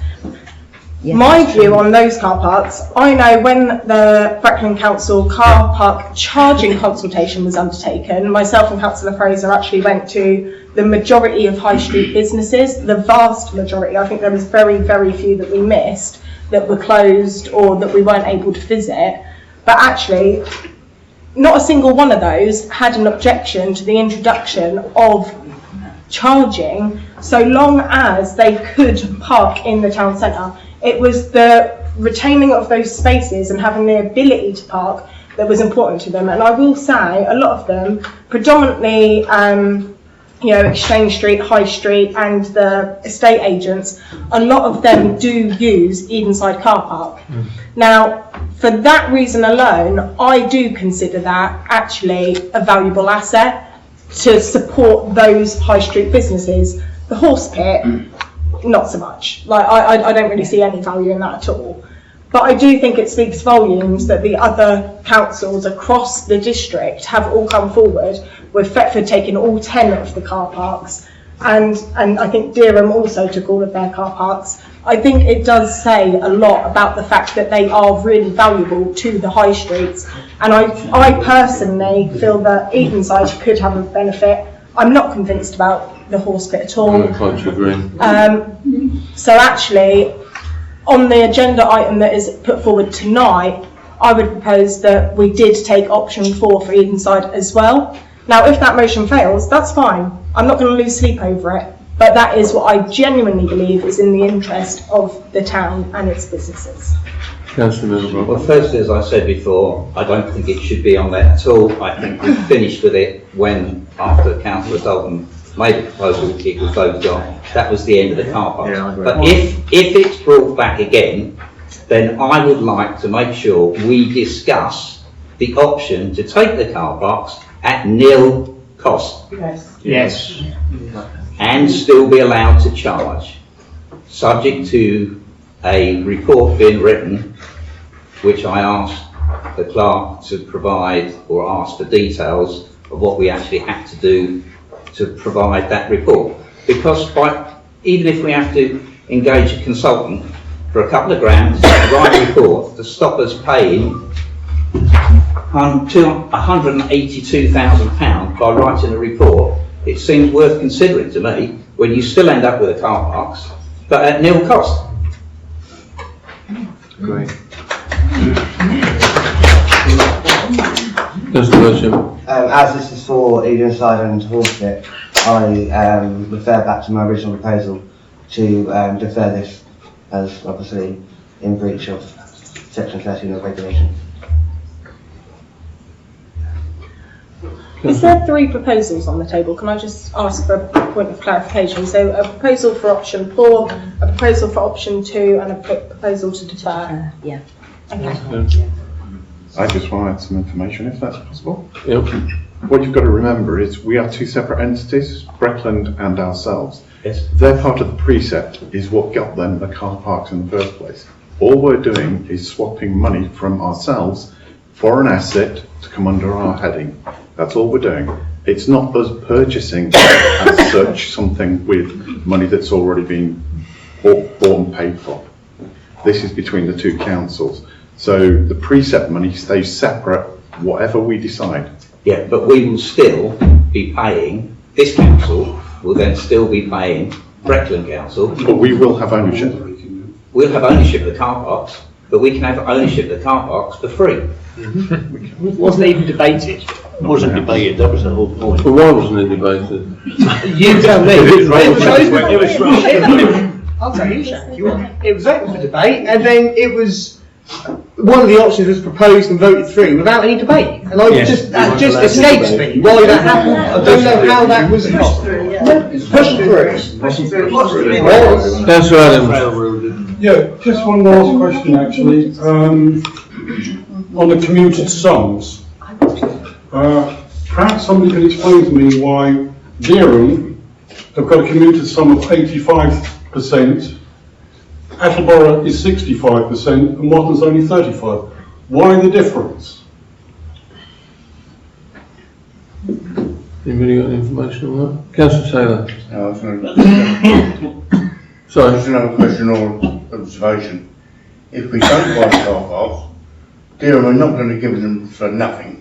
Yes. My view on those car parks, I know when the Breckland Council car park charging consultation was undertaken, myself and Councillor Fraser actually went to the majority of high street businesses, the vast majority. I think there was very, very few that we missed that were closed or that we weren't able to visit. But actually, not a single one of those had an objection to the introduction of charging so long as they could park in the town centre. It was the retaining of those spaces and having the ability to park that was important to them. And I will say a lot of them, predominantly Exchange Street, High Street and the estate agents, a lot of them do use Edenside car park. Now, for that reason alone, I do consider that actually a valuable asset to support those high street businesses. The Horsepit, not so much. Like I don't really see any value in that at all. But I do think it speaks volumes that the other councils across the district have all come forward, with Thetford taking all 10 of the car parks, and I think Dereham also took all of their car parks. I think it does say a lot about the fact that they are really valuable to the high streets, and I personally feel that Edenside could have a benefit. I'm not convinced about the Horsepit at all. I'm quite agree. So actually, on the agenda item that is put forward tonight, I would propose that we did take option 4 for Edenside as well. Now, if that motion fails, that's fine. I'm not going to lose sleep over it. But that is what I genuinely believe is in the interest of the town and its businesses. Councillor Middlebrook. Well, firstly, as I said before, I don't think it should be on there at all. I think we finished with it when, after Councillor Dalton made a proposal, it was voted on. That was the end of the car park. Yeah, but if it's brought back again, then I would like to make sure we discuss the option to take the car parks at nil cost. Yes. And still be allowed to charge, subject to a report being written, which I asked the clerk to provide, or asked for details of what we actually had to do to provide that report. Because even if we have to engage a consultant for a couple of grand to write a report to stop us paying £182,000 by writing a report, it seems worth considering to me, when you still end up with the car parks, but at nil cost. Great. Councillor Bertram. As this is for Edenside and Horsepit, I refer back to my original proposal to defer this, as obviously in breach of section 13 of regulation. Is there 3 proposals on the table? Can I just ask for a point of clarification? So a proposal for option 4, a proposal for option 2 and a proposal to defer? Yeah. Okay. I just want to add some information, if that's possible. Yep. What you've got to remember is we are 2 separate entities, Breckland and ourselves. Yes. Their part of the precept is what got them the car parks in the first place. All we're doing is swapping money from ourselves for an asset to come under our heading. That's all we're doing. It's not us purchasing as such something with money that's already been bought and paid for. This is between the 2 councils. So the precept money stays separate, whatever we decide. Yeah, but we will still be paying, this council will then still be paying Breckland Council. But we will have ownership. We'll have ownership of the car parks, but we can have ownership of the car parks for free. It wasn't even debated. It wasn't debated, that was the whole point. Well, why wasn't it debated? You tell me. It was I'll tell you, Shaq. It was open for debate, and then it was one of the options was proposed and voted through without any debate, and that just escapes me why that happened. I don't know how that was pushed through. Pushed through. Councillor Adams. Yeah, just one last question actually. On the commuted sums. Perhaps somebody can explain to me why Dereham have got a commuted sum of 85%, Attleborough is 65% and Watton's only 35%. Why the difference? Anybody got any information on that? Councillor Taylor. No, that's not. Sorry. Just another question or observation. If we don't buy car parks, Dereham are not going to give them for nothing.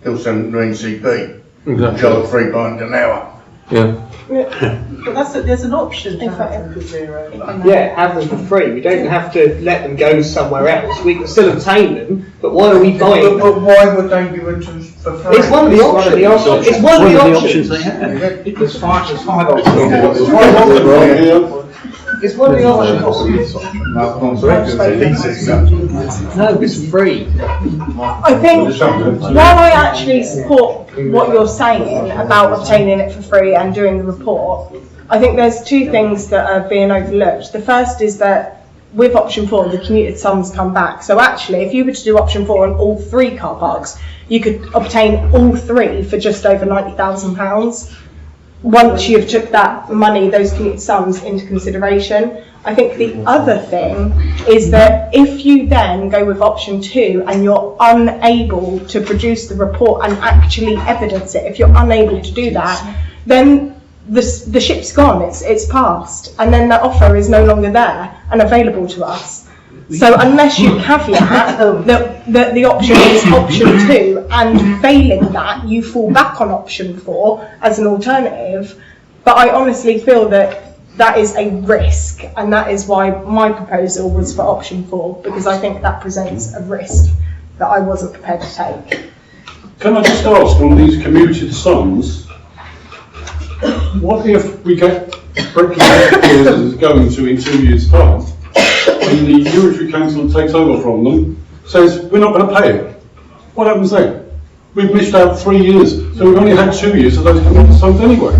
They'll send them to NCP. Exactly. Charge £3 an hour. Yeah. But there's an option to have them for zero. Yeah, have them for free. We don't have to let them go somewhere else. We can still obtain them, but why are we buying them? But why would they give it to us for free? It's one of the options. It's one of the options they have. There's five options. It's one of the options. No, it's free. I think while I actually support what you're saying about obtaining it for free and doing the report, I think there's two things that are being overlooked. The first is that with option 4, the commuted sums come back. So actually, if you were to do option 4 on all 3 car parks, you could obtain all 3 for just over £90,000. Once you've took that money, those commuted sums into consideration. I think the other thing is that if you then go with option 2 and you're unable to produce the report and actually evidence it, if you're unable to do that, then the ship's gone, it's passed, and then the offer is no longer there and available to us. So unless you caveat that the option is option 2, and failing that, you fall back on option 4 as an alternative. But I honestly feel that that is a risk, and that is why my proposal was for option 4, because I think that presents a risk that I wasn't prepared to take. Can I just ask, on these commuted sums, what if we get Brickley as it's going to in 2 years' time, and the Unitary Council takes over from them, says we're not going to pay it? What happens then? We've missed out 3 years, so we've only had 2 years of those commuted sums anyway.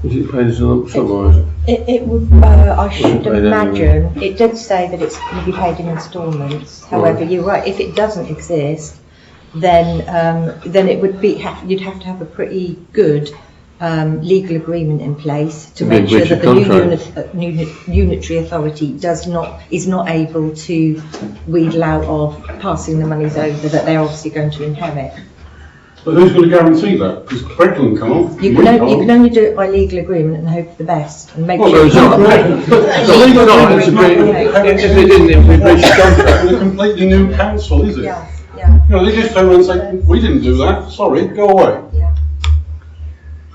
Is it paid as a lump sum or is it? It would, I should imagine, it does say that it's going to be paid in instalments. However, you're right, if it doesn't exist, then it would be, you'd have to have a pretty good legal agreement in place to make sure that the new unitary authority is not able to wheedle out of passing the monies over that they're obviously going to inherit. But who's going to guarantee that? Because Brecklin can't. You can only do it by legal agreement and hope for the best and make sure it's it's not not. But legal agreement is if they didn't, it would be breach of contract. It's a completely new council, is it? Yeah, yeah. You know, they just turn around and say, we didn't do that, sorry, go away. Yeah.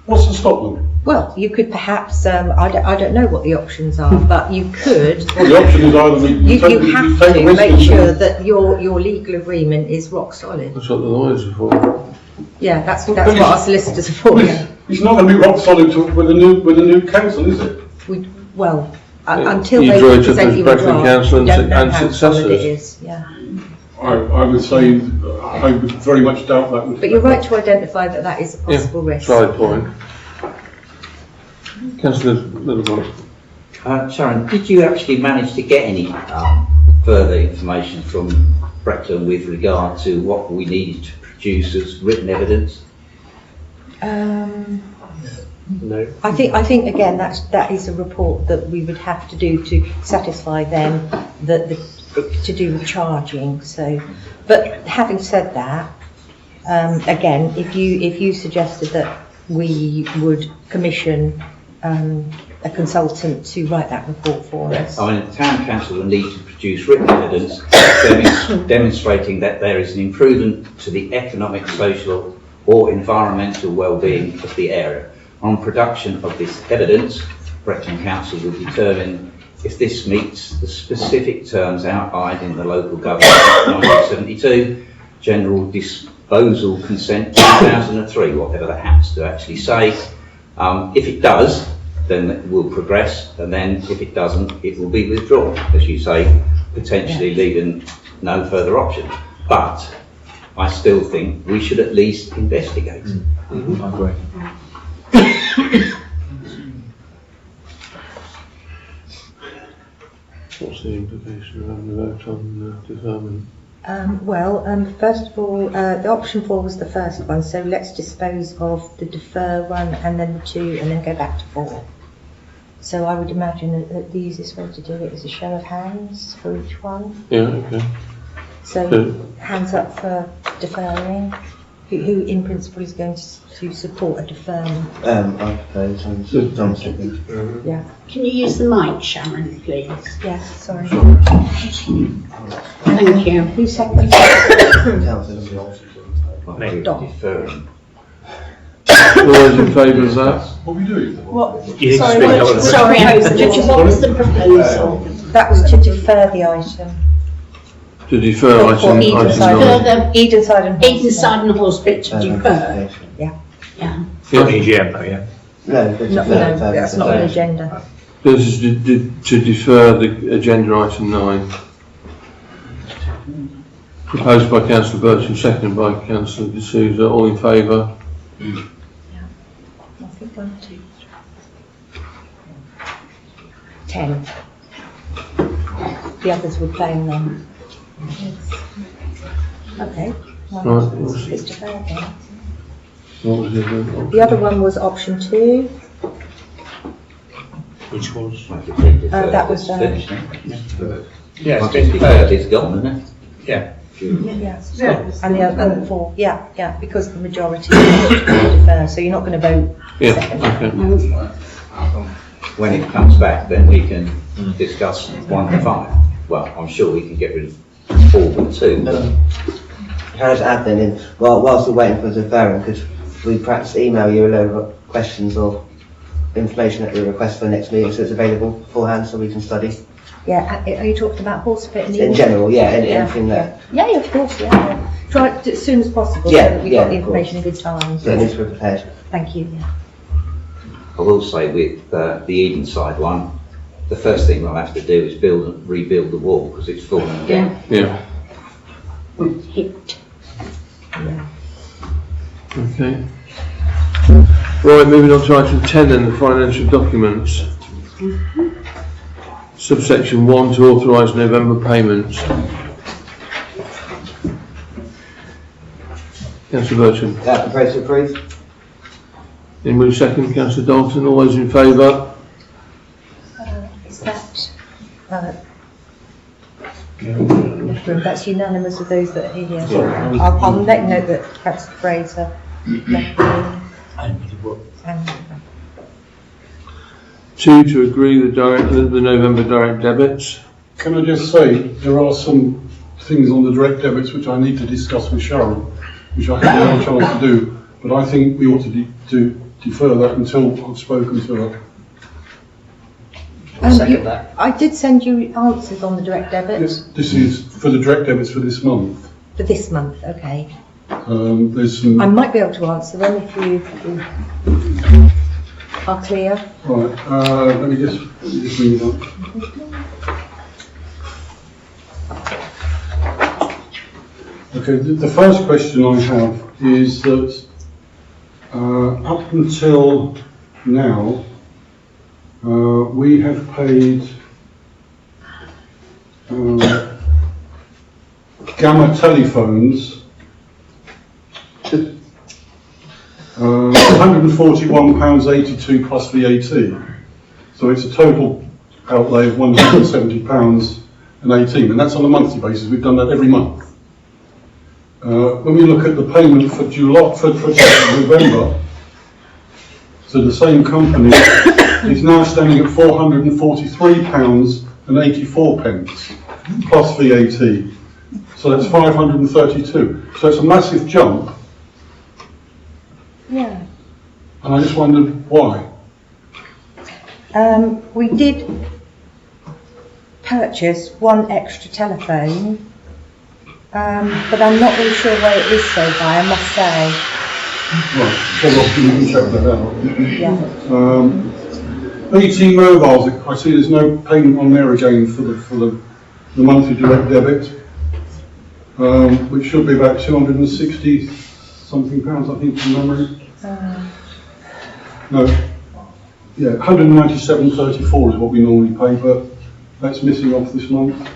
What's to stop them? Well, you could perhaps, I don't know what the options are, but you could. Well, the option is either you have to make sure that your legal agreement is rock solid. That's what the lawyers are for. Yeah, that's what our solicitors are for. It's not going to be rock solid with a new council, is it? Until You they draw it up present as you a Brecklin draft, Council you don't know and how solid it successors. is. Yeah. I would say, I would very much doubt that. But you're right to identify that is a possible risk. Valid point. Councillor Littlewood. Sharon, did you actually manage to get any further information from Brecklin with regard to what we needed to produce as written evidence? No. I think again that is a report that we would have to do to satisfy them to do with charging. So, but having said that, again, if you suggested that we would commission a consultant to write that report for us. I mean, the town council will need to produce written evidence demonstrating that there is an improvement to the economic, social or environmental well-being of the area. On production of this evidence, Brecklin Council will determine if this meets the specific terms outlined in the Local Government Act 1972, General Disposal Consent 2003, whatever that happens to actually say. If it does, then it will progress, and then if it doesn't, it will be withdrawn, as you say, potentially leaving no further options. But I still think we should at least investigate. I agree. What's the implication of having a vote on deferment? First of all, the option 4 was the first one, so let's dispose of the defer one and then the 2 and then go back to 4. So I would imagine that the easiest way to do it is a show of hands for each one. Yeah, okay. So hands up for deferring. Who in principle is going to support a deferment? I propose on second. Yeah. Can you use the mic, Sharon, please? Yes, sorry. Thank you. Who seconded? Deferring. All those in favour of that? What are we doing? What? You need to Sorry, speak what- up. Sorry, Richard, what was the proposal? That was to defer the item. To defer For item 9. Edenside and Edenside and Horsebit to defer. Yeah. Yeah. Not EGM though, yeah? No, That's not on the agenda. This is to defer the agenda item 9. Proposed by Councillor Bircham, seconded by Councillor D'Souza. All in favour? I think 1, 2, 3. 10. The others would claim them. Okay. Right. It's deferred then. What was it? The other one was option 2. Which was? That was finished. Yeah, Once it's it's been deferred, it's gone, isn't it? Yeah. Yeah. And the other 4. Yeah, because the majority defer, so you're not going to vote Yeah, second. okay. When it comes back, then we can discuss 1 to 5. Well, I'm sure we can get rid of 4 but 2. But Can I just add then in, whilst we're waiting for the deferring, could we perhaps email you a load of questions or information that we request for the next meeting so it's available beforehand so we can study? Yeah, are you talking about Horsebit and In general, yeah, anything that. Yeah, of course, yeah. Try it as soon as possible so Yeah, that we've yeah, got the of course. information in good time. So at least we're prepared. Thank you, yeah. I will say with the Edenside one, the first thing we'll have to do is rebuild the wall because it's fallen again. Yeah. Hit. Okay. Right, moving on to item 10 then, the financial documents. Subsection 1 to authorise November payments. Councillor Bircham. Propose to approve. In move second, Councillor Dalton. All those in favour? Is that, that's unanimous of those that are here. I'll make note that perhaps Fraser left the and 2 to agree the November direct debits. Can I just say, there are some things on the direct debits which I need to discuss with Sharon, which I haven't had a chance to do, but I think we ought to defer that until I've spoken to her. I did send you answers on the direct debits This is for the direct debits for this month. for this month, okay. There's some. I might be able to answer them if you are clear. Right, let me just read that. Okay, the first question I have is that up until now, we have paid Gamma telephones £141.82 plus VAT. So it's a total outlay of £170.18, and that's on a monthly basis. We've done that every month. When we look at the payment for July, for November, so the same company is now standing at £443.84 plus VAT. So that's 532. So it's a massive jump. Yeah. And I just wondered why. We did purchase one extra telephone, but I'm not really sure why it is so high, I must say. Right, so we can check that out. Yeah. BT Mobiles, I see there's no payment on there again for the monthly direct debit. which should be about 260 something pounds, I think, from memory. No, yeah, 197.34 is what we normally pay, but that's missing off this month.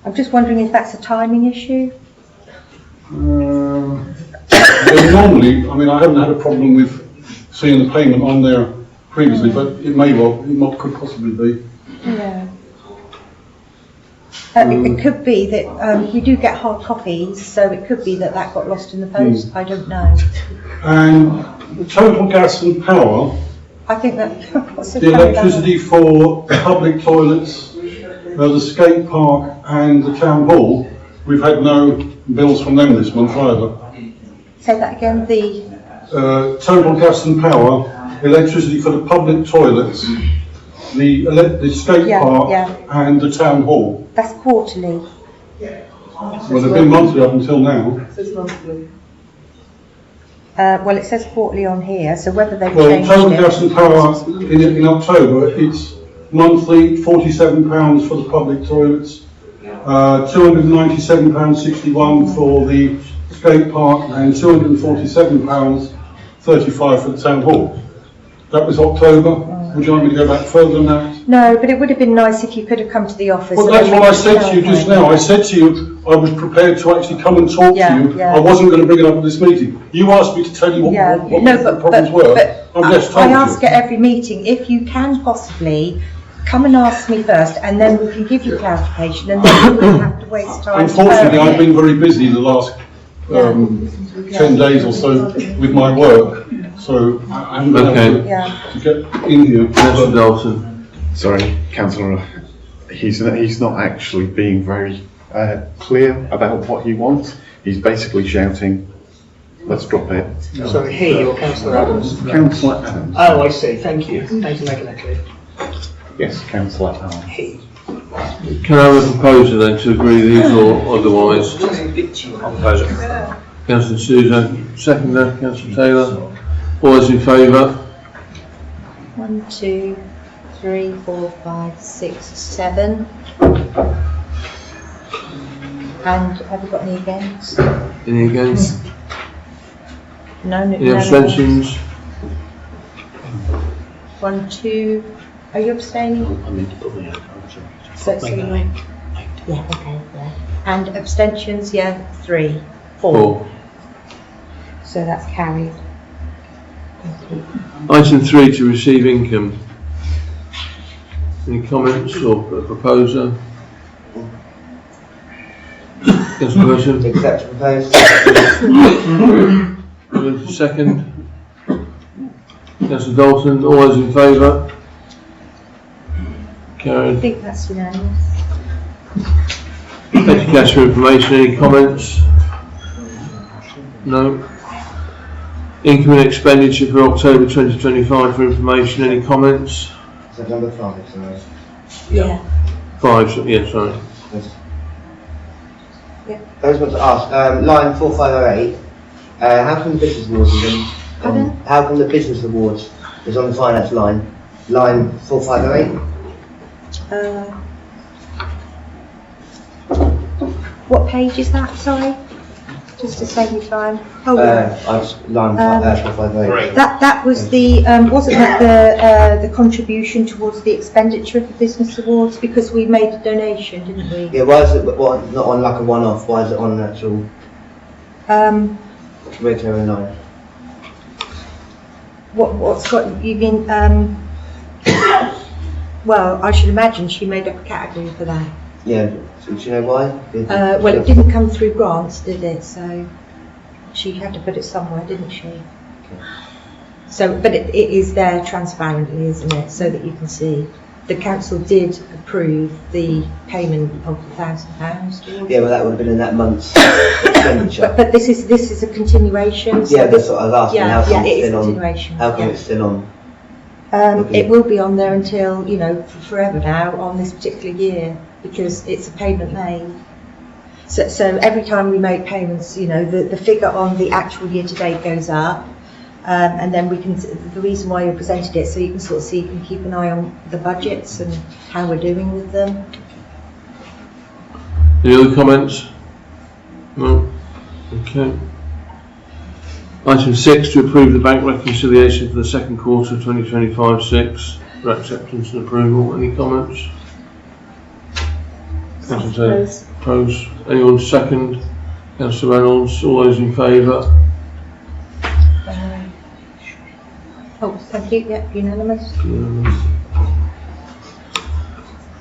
I'm just wondering if that's a timing issue? Yeah, normally, I mean, I haven't had a problem with seeing the payment on there previously, but it may well, could possibly be. Yeah. It could be that we do get hard copies, so it could be that that got lost in the post. I don't know. And the total gas and power, I think that what's the electricity for the public toilets, the skate park and the town hall, we've had no bills from them this month either. Say that again. The total gas and power, electricity for the public toilets, the skate park and the town hall. That's quarterly. Well, they've been monthly up until now. It says monthly. Well, it says quarterly on here, so whether they've Well, changed total it. gas and power in October, it's monthly £47 for the public toilets, £297.61 for the skate park and £247.35 for the town hall. That was October. Would you like me to go back further than that? No, but it would have been nice if you could have come to the office. Well, and that's then we what I could said to you just clarify. now. I said to you I was prepared to actually come and talk to you. Yeah. I wasn't going to bring it up at this meeting. You asked me to tell you what the problems were. I've just told I you. ask at every meeting, if you can possibly come and ask me first, and then we can give you clarification, and then you wouldn't have to waste time. Unfortunately, I've been very busy the last 10 days or so with my work, so I haven't been able to get in here. Councillor Dalton. Sorry, Councillor, he's not actually being very clear about what he wants. He's basically shouting, let's drop it. Sorry, he or Councillor Adams? Councillor Adams. Oh, I see, thank you. Thanks for making that clear. Yes, Councillor Adams. He. Can I have a proposer then to agree these or otherwise? Proposer. Councillor Souza, seconder, Councillor Taylor. All those in favour? 1, 2, 3, 4, 5, 6, 7. And have you got any against? Any against? No. Any abstentions? 1, 2. Are you abstaining? I need to put my hand on, So you're yeah, okay, yeah. And abstentions, 3, 4. 4. So that's carried. Item 3, to receive income. Any comments or a proposer? Councillor Wilson. Accept proposed. Second. Councillor Dalton. All those in favour? I Carried. think that's unanimous. Thank you, Cash, for information. Any comments? No. Income and expenditure for October 2025 for information. Any comments? Is that number 5, sorry? Yeah. 5, yeah, sorry. I just want to ask, line 4508, how come the business awards is how come the business awards is on the finance line? Line 4508? What page is that, sorry? Just to save me time. Oh, line 458. That was the, wasn't that the contribution towards the expenditure of the business awards? Because we made a donation, didn't we? Yeah, why is it not on like a one-off? Why is it on an actual regular line? What's got, you mean, well, I should imagine she made up a category for that. Yeah, do you know why? Well, it didn't come through grants, did it? So she had to put it somewhere, didn't she? Okay. So, but it is there transparently, isn't it? So that you can see. The council did approve the payment of £1,000. Yeah, but that would have been in that month's expenditure. But this is a continuation. So yeah, that's what I was asking. Yeah, how come it it's is still a on? continuation. How come it's still on? It will be on there until, forever now on this particular year, because it's a payment made. So every time we make payments, the figure on the actual year to date goes up, and then we can. The reason why you presented it, so you can sort of see, you can keep an eye on the budgets and how we're doing with them. Any other comments? No? Okay. Item 6, to approve the bank reconciliation for the second quarter of 2025-6 for acceptance and approval. Any comments? Councillor Taylor. Opposed? Anyone second? Councillor Reynolds. All those in favour? Oh, thank you, yeah, unanimous.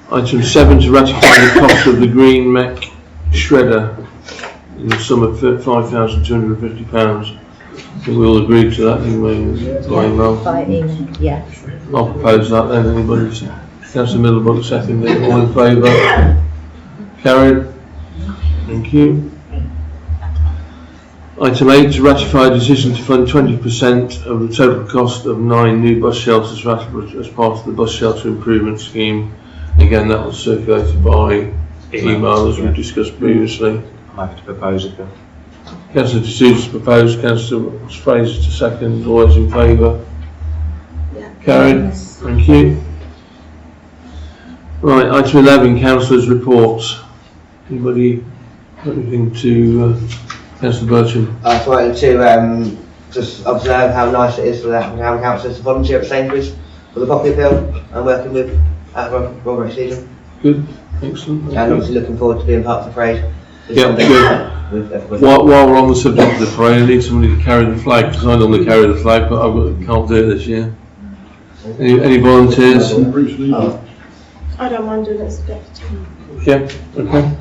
Item 7, to ratify the cost of the green mech shredder in the sum of £5,250. We all agreed to that, didn't we? By email. By email, yeah. I'll propose that then. Anybody? Councillor Middlebrook seconded. All in favour? Carried. Thank you. Item 8, to ratify a decision to fund 20% of the total cost of 9 new bus shelters for Attleborough as part of the bus shelter improvement scheme. Again, that was circulated by email as we discussed previously. I'm happy to propose it, Bill. Councillor D'Souza's proposed, Councillor Fraser to second. All those in favour? Yeah. Carried. Thank you. Right, item 11, councillors' reports. Anybody got anything to, Councillor Bircham? I just wanted to just observe how nice it is for the town councillors to volunteer at Sainsbury's for the poppy appeal I'm working with at Robert Season. Good, excellent. And obviously looking forward to being part of the parade. Yeah, good. With everybody. While we're on the subject of the parade, I need somebody to carry the flag, because I normally carry the flag, but I can't do it this year. Any volunteers? I don't mind doing it as a deputy. Yeah, okay.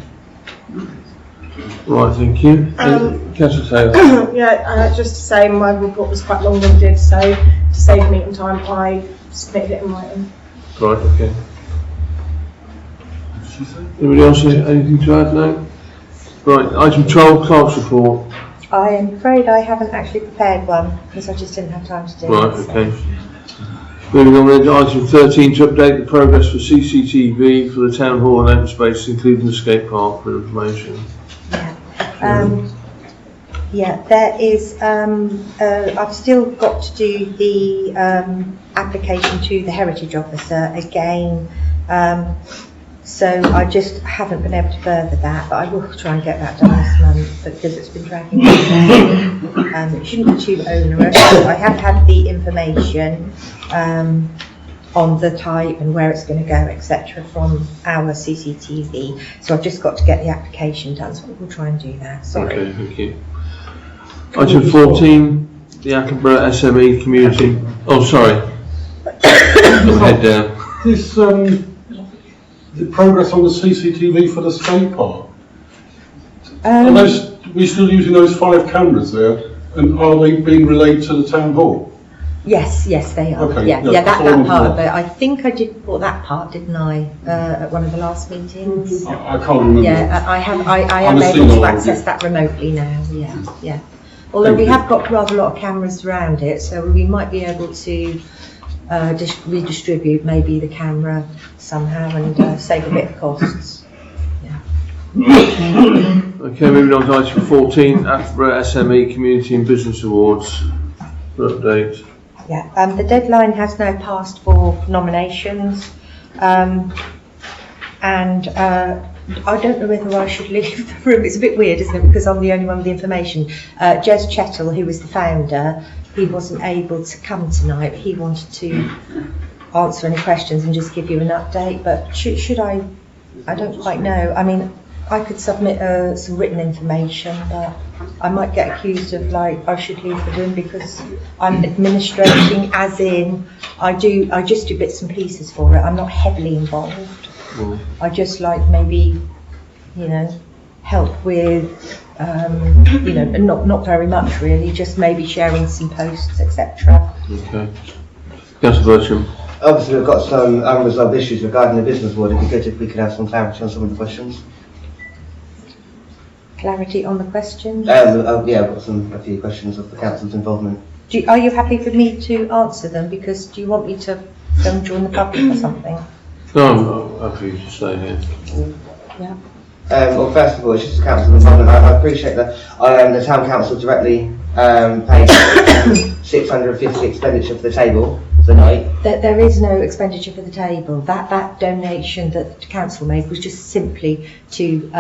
Right, thank you. Councillor Taylor. Yeah, just to say my report was quite long-winded, so to save meeting time, I submitted it in writing. Right, okay. Anybody else have anything to add now? Right, item 12, clerk's report. I am afraid I haven't actually prepared one because I just didn't have time to do Right, it. okay. Moving on then to item 13, to update the progress for CCTV for the town hall and open space, including the skate park, for information. Yeah, there is, I've still got to do the application to the heritage officer again, so I just haven't been able to further that, but I will try and get that done this month because it's been dragging on. It shouldn't be too onerous. I have had the information on the type and where it's going to go, etc. from our CCTV, so I've just got to get the application done, so we'll try and do that. Sorry. Okay, thank you. Item 14, the Attleborough SME community. Oh, sorry. Head down. This, the progress on the CCTV for the skate park. Are we still using those 5 cameras there, and are they being relayed to the town hall? Yes, they are. Okay, yeah, yeah, that part of it. I think I did report that part, didn't I, at one of the last meetings? I can't remember. Yeah, I am able to access that remotely now. Yeah. Although we have got rather a lot of cameras around it, so we might be able to redistribute maybe the camera somehow and save a bit of costs. Okay, moving on to item 14, Attleborough SME Community and Business Awards for update. Yeah, the deadline has now passed for nominations, and I don't know whether I should leave the room. It's a bit weird, isn't it, because I'm the only one with the information. Jez Chettle, who was the founder, he wasn't able to come tonight. He wanted to answer any questions and just give you an update, but should I don't quite know. I mean, I could submit some written information, but I might get accused of I should leave the room because I'm administrating, as in I just do bits and pieces for it. I'm not heavily involved. I just maybe, help with, not very much really, just maybe sharing some posts, etc. Okay. Councillor Bircham. Obviously, we've got some unresolved issues regarding the business board. It'd be good if we could have some clarity on some of the questions. Clarity on the questions? Yeah, I've got a few questions of the council's involvement. Are you happy for me to answer them? Because do you want me to go and join the public or something? No, I'm happy to stay here. Yeah. Well, first of all, it's just the council's involvement. I appreciate that the town council directly paid 650 expenditure for the table, the night. There is no expenditure for the table. That donation that the council made was just simply to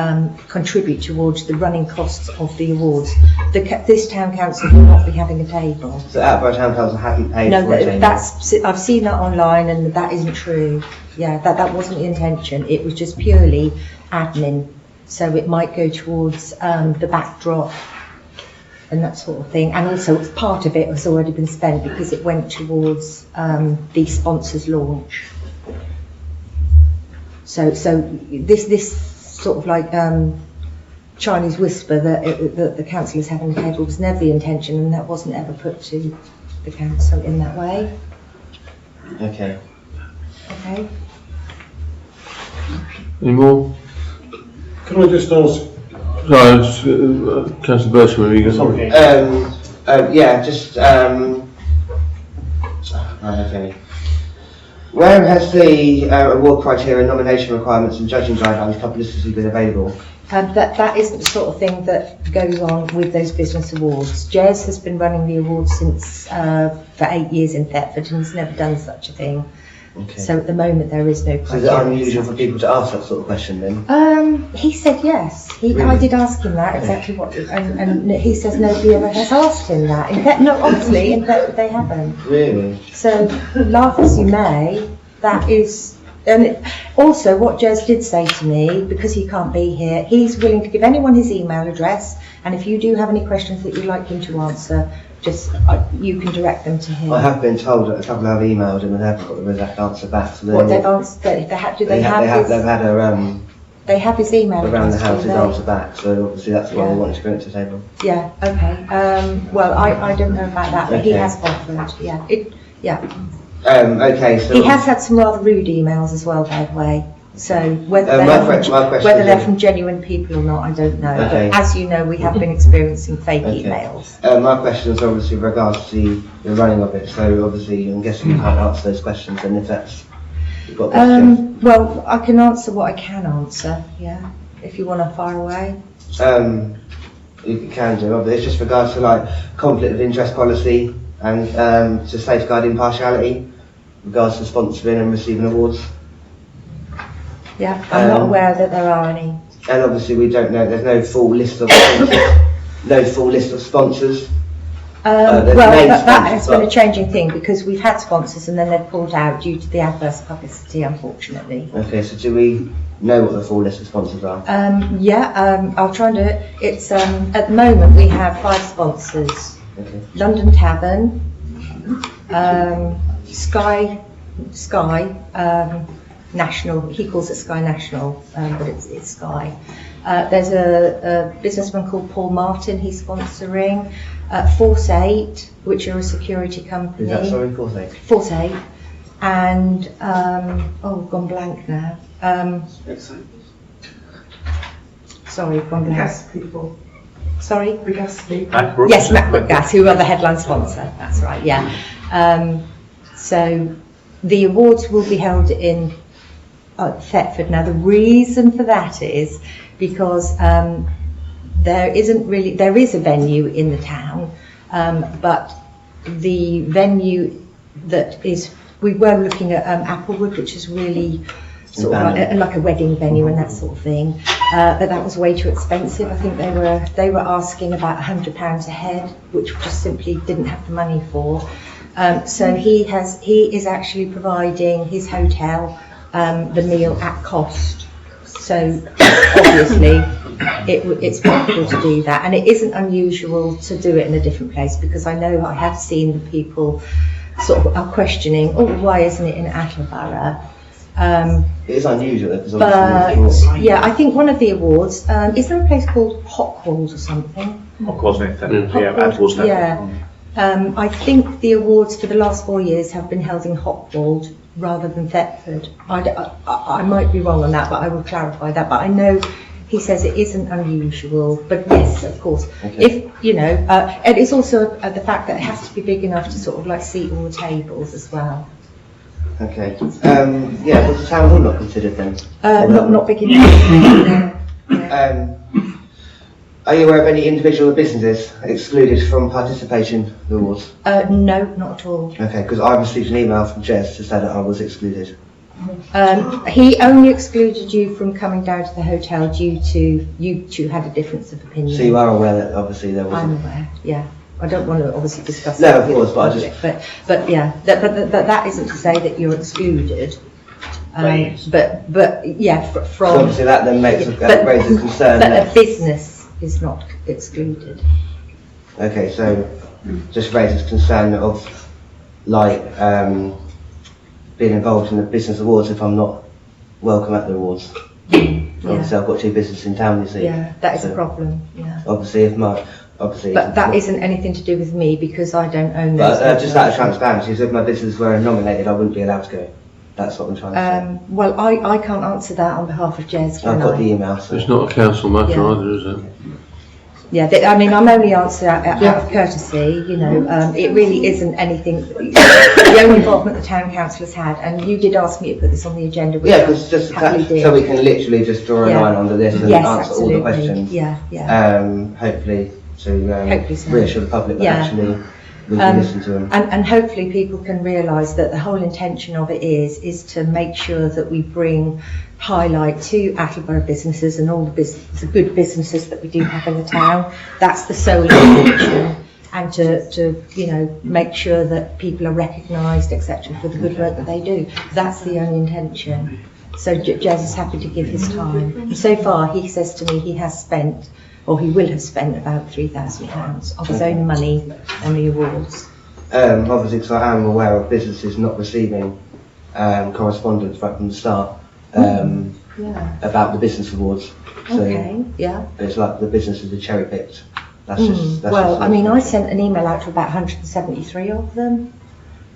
contribute towards the running costs of the awards. This town council will not be having a table. So Attleborough Town Council hadn't paid No, for a table? I've seen that online, and that isn't true. Yeah, that wasn't the intention. It was just purely admin. So it might go towards the backdrop and that sort of thing. And also part of it has already been spent because it went towards the sponsors launch. So this sort of like Chinese whisper that the council is having a table was never the intention, and that wasn't ever put to the council in that way. Okay. Okay. Any more? Can I just ask? Sorry, Councillor Bersham, have you got something? Yeah, just okay. Where has the award criteria, nomination requirements and judging guidelines publicity been available? That isn't the sort of thing that goes on with those business awards. Jez has been running the awards since for 8 years in Thetford and has never done such a thing. Okay. So at the moment there is no So is criteria. it unusual for people to ask that sort of question then? He said yes. I Really? did ask him that exactly what, and he says nobody ever has asked him that. In fact, no, honestly, in fact they haven't. Really? So laugh as you may, that is, and also what Jez did say to me, because he can't be here, he's willing to give anyone his email address, and if you do have any questions that you'd like him to answer, just you can direct them to him. I have been told that a couple have emailed him and haven't got the exact answer back. So What they've answered, they've had his email around the address, house do his they? answer back. So obviously that's why Yeah. they wanted to bring it to the table. Yeah, okay. Well, I don't know about that, but he Okay. has offered, yeah. Okay, so He has had some rather rude emails as well, by the way. So whether my they're question is- from genuine people or not, I don't know. Okay. But as you know, we have been experiencing fake Okay. emails. My question is obviously with regards to the running of it. So obviously I'm guessing you can't answer those questions, and if that's you've got questions. Well, I can answer what I can answer, yeah, if you want to fire away. You can do, but it's just regards to like conflict of interest policy and to safeguard impartiality, regards to sponsoring and receiving awards. Yeah, I'm not aware that there are any. And obviously we don't know. There's no full list of sponsors. There's Well, named that sponsors, has been a but- changing thing because we've had sponsors and then they've pulled out due to the adverse publicity, unfortunately. Okay, so do we know what the full list of sponsors are? I'll try and do it. It's at the moment we have 5 sponsors: Okay. London Tavern, Sky National. He calls it Sky National, but it's Sky. There's a businessman called Paul Martin. He's sponsoring Force 8, which are a security company. Is that sorry, Force 8? Force 8, and I've gone blank now. Sorry, gone blank. Gas people. Sorry? The gas people. Yes, Macbrook Gas, who are the headline sponsor. That's right, yeah. So the awards will be held in Thetford. Now, the reason for that is because there is a venue in the town, but the venue that is, we were looking at Attleborough, which is really sort of like a wedding venue and that sort of thing, but that was way too expensive. I think they were asking about £100 a head, which just simply didn't have the money for. So he is actually providing his hotel the meal at cost. So obviously it's possible to do that, and it isn't unusual to do it in a different place, because I know I have seen the people sort of are questioning, why isn't it in Attleborough? It is unusual, because But obviously yeah, I think one of the awards, is there a place called Hockwald or something? Wasn't it? Yeah, wasn't it? Yeah. I think the awards for the last 4 years have been held in Hockwald rather than Thetford. I might be wrong on that, but I will clarify that. But I know he says it isn't unusual, but yes, of course. Okay. If, you know, and it's also the fact that it has to be big enough to sort of like seat all the tables as well. Okay. Yeah, was the town hall not considered then? Not big enough. Are you aware of any individual businesses excluded from participation in the awards? No, not at all. Okay, because I received an email from Jez to say that I was excluded. He only excluded you from coming down to the hotel due to you two had a difference of opinion. So you are aware that obviously there was. I'm aware. Yeah. I don't want to obviously discuss. No, of course, but I just. But yeah, but that isn't to say that you're excluded. But yeah, from. So obviously that then raises a concern. But a business is not excluded. Okay, so just raises concern of like being involved in the business awards if I'm not welcome at the awards. Obviously I've got 2 businesses in town, you see. Yeah, that is a problem. Yeah. Obviously But that isn't anything to do with me because I don't own those. But just out of transparency, if my business were nominated, I wouldn't be allowed to go. That's what I'm trying to say. Well, I can't answer that on behalf of Jez. I've got the email. So. It's not a council matter either, is it? Yeah, I mean, I'm only answering out of courtesy, you know, it really isn't anything, the only involvement the town council has had, and you did ask me to put this on the agenda, which because just so we can literally just draw a line under this and answer all the questions. Hopefully to reassure the public that actually we can listen to them. And hopefully people can realise that the whole intention of it is to make sure that we bring highlight to Attleborough businesses and all the good businesses that we do have in the town. That's the sole intention, and to you know make sure that people are recognised, etc., for the good work that they do. That's the only intention. So Jez is happy to give his time. And so far, he says to me he has spent, or he will have spent, about £3,000 of his own money on the awards. Obviously, because I am aware of businesses not receiving correspondence right from the start. About the business awards. So it's like the businesses are cherry picked. That's I mean, I sent an email out to about 173 of them.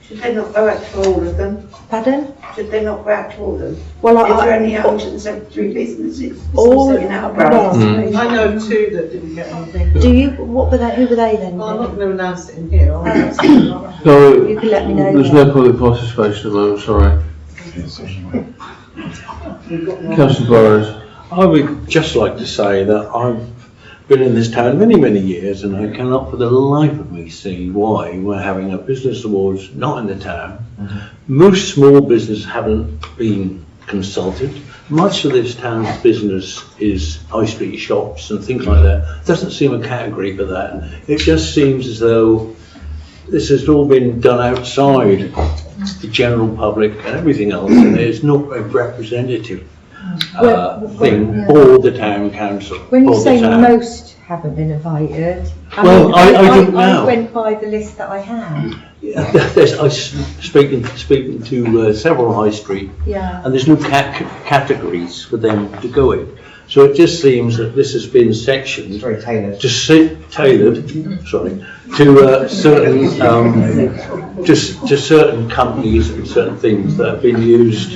Should they not go out to all of them? Pardon? Should they not go out to all of them? Well, is there only 173 businesses? All in Attleborough? I know 2 that didn't get anything. Do you? What were they? Who were they then? Well, I'm not going to announce it in here. So you can let me know. There's no public participation at the moment. Sorry. Councillor Burrows. I would just like to say that I've been in this town many years, and I cannot for the life of me see why we're having a business awards not in the town. Most small businesses haven't been consulted. Much of this town's business is high street shops and things like that. Doesn't seem a category for that. It just seems as though this has all been done outside the general public and everything else, and there's not a representative thing for the town council. When you say most haven't been invited, I went by the list that I had. I'm speaking to several high street, and there's no categories for them to go in. So it just seems that this has been sectioned, to certain companies and certain things that have been used,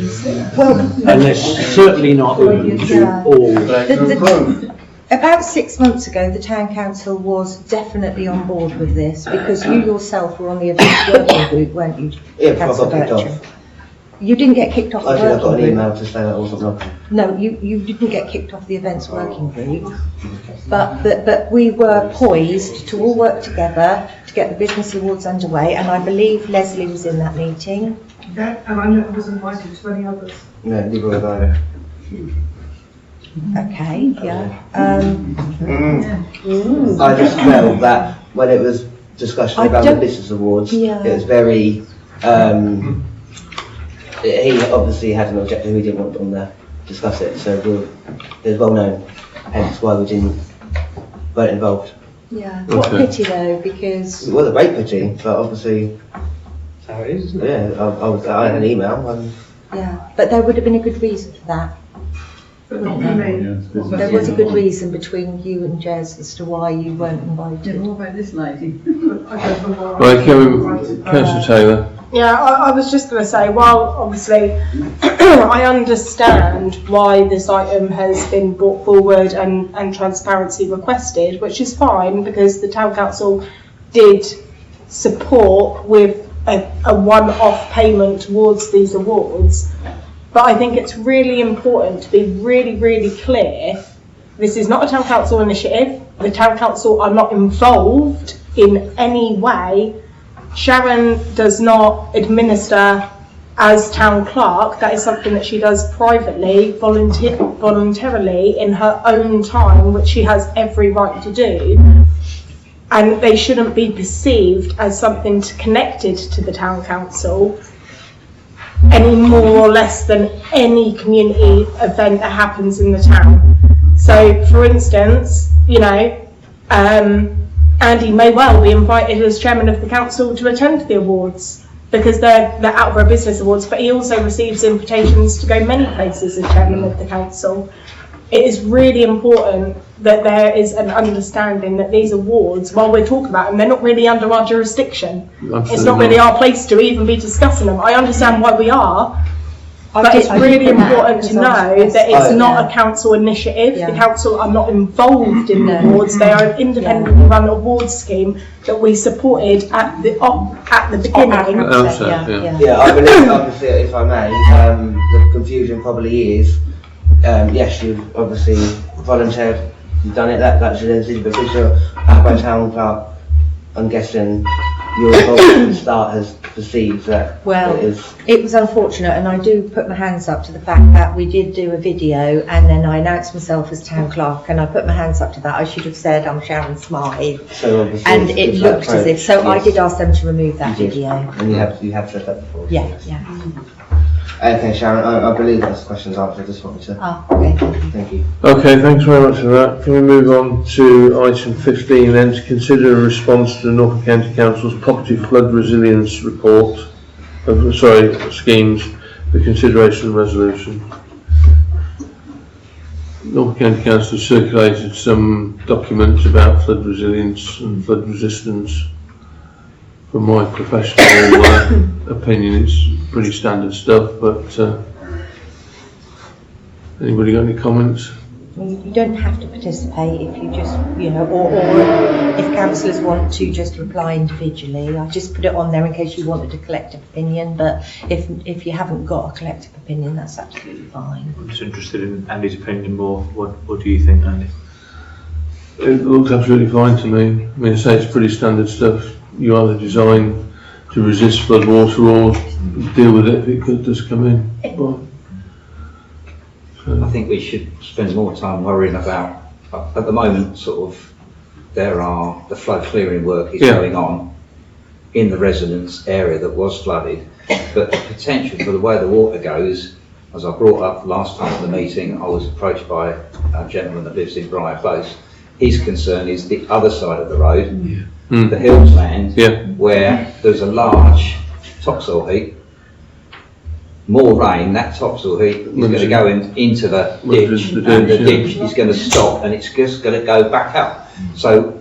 and they're certainly not open to all. About 6 months ago, the town council was definitely on board with this because you yourself were on the events working group, weren't you? Yeah, I got kicked off. You didn't get kicked off the working group? I got an email to say that I wasn't welcome. No, you didn't get kicked off the events working group, but we were poised to all work together to get the business awards underway, and I believe Leslie was in that meeting. Yeah, and I was invited to any others. No, neither was I. Okay, yeah. I just felt that when it was discussion about the business awards, it was very. He obviously had an objective, we didn't want on there to discuss it, so it was well known, hence why we didn't get involved. Yeah, what a pity though, because... It was a great pity, but obviously... That's how it is, isn't it? Yeah, I had an email. Yeah, but there would have been a good reason for that. There was a good reason between you and Jez as to why you weren't invited. What about this lady? Right, Councillor Taylor. Yeah, I was just going to say, while obviously I understand why this item has been brought forward and transparency requested, which is fine because the town council did support with a one-off payment towards these awards. But I think it's really important to be really clear This is not a town council initiative. The town council are not involved in any way. Sharon does not administer as town clerk. That is something that she does privately, voluntarily, in her own time, which she has every right to do. And they shouldn't be perceived as something connected to the town council any more or less than any community event that happens in the town. So, for instance, you know, Andy may well be invited as chairman of the council to attend the awards because they're the Attleborough Business Awards, but he also receives invitations to go many places as chairman of the council. It is really important that there is an understanding that these awards, while we're talking about them, they're not really under our jurisdiction. Absolutely It's not really our place to even be discussing them. I understand why we are, but it's really important to know that it's not a council initiative. The council are not involved in the awards. They are an independently run awards scheme that we supported at the beginning. Yeah, I believe, obviously, if I may, the confusion probably is, yes, you've obviously volunteered, you've done it, that's your decision, but because you're Attleborough Town Clerk, I'm guessing your involvement from the start has perceived that Well, it is. it was unfortunate, and I do put my hands up to the fact that we did do a video, and then I announced myself as town clerk, and I put my hands up to that. I should have said I'm Sharon Smythe, So obviously and it's it that looked as if. So I yes. did ask them to remove that You did. video. And you have said that before. Yeah, yes. yeah. Okay, Sharon, I believe that's the questions answered. I just wanted to. Oh, okay. Thank you. Okay, thanks very much for that. Can we move on to item 15 then, to consider a response to the Norfolk County Council's property flood resilience report, schemes, for consideration of resolution. Norfolk County Council circulated some documents about flood resilience and flood resistance. From my professional opinion, it's pretty standard stuff, but anybody got any comments? You don't have to participate if you just, you know, or if councillors want to just reply individually. I just put it on there in case you wanted a collective opinion, but if you haven't got a collective opinion, that's absolutely fine. I'm just interested in Andy's opinion more. What do you think, Andy? It looks absolutely fine to me. I mean, I say it's pretty standard stuff. You either design to resist flood water or deal with it if it does come in. I think we should spend more time worrying about, at the moment, sort of, the flood clearing work is going on in the residence area that was flooded, but the potential for the way the water goes, as I brought up last time at the meeting, I was approached by a gentleman that lives in Briar Close. His concern is the other side of the road, the hills land, where there's a large topsoil heap. More rain, that topsoil heap is going to go into the ditch, and the ditch is going to stop, and it's just going to go back up. So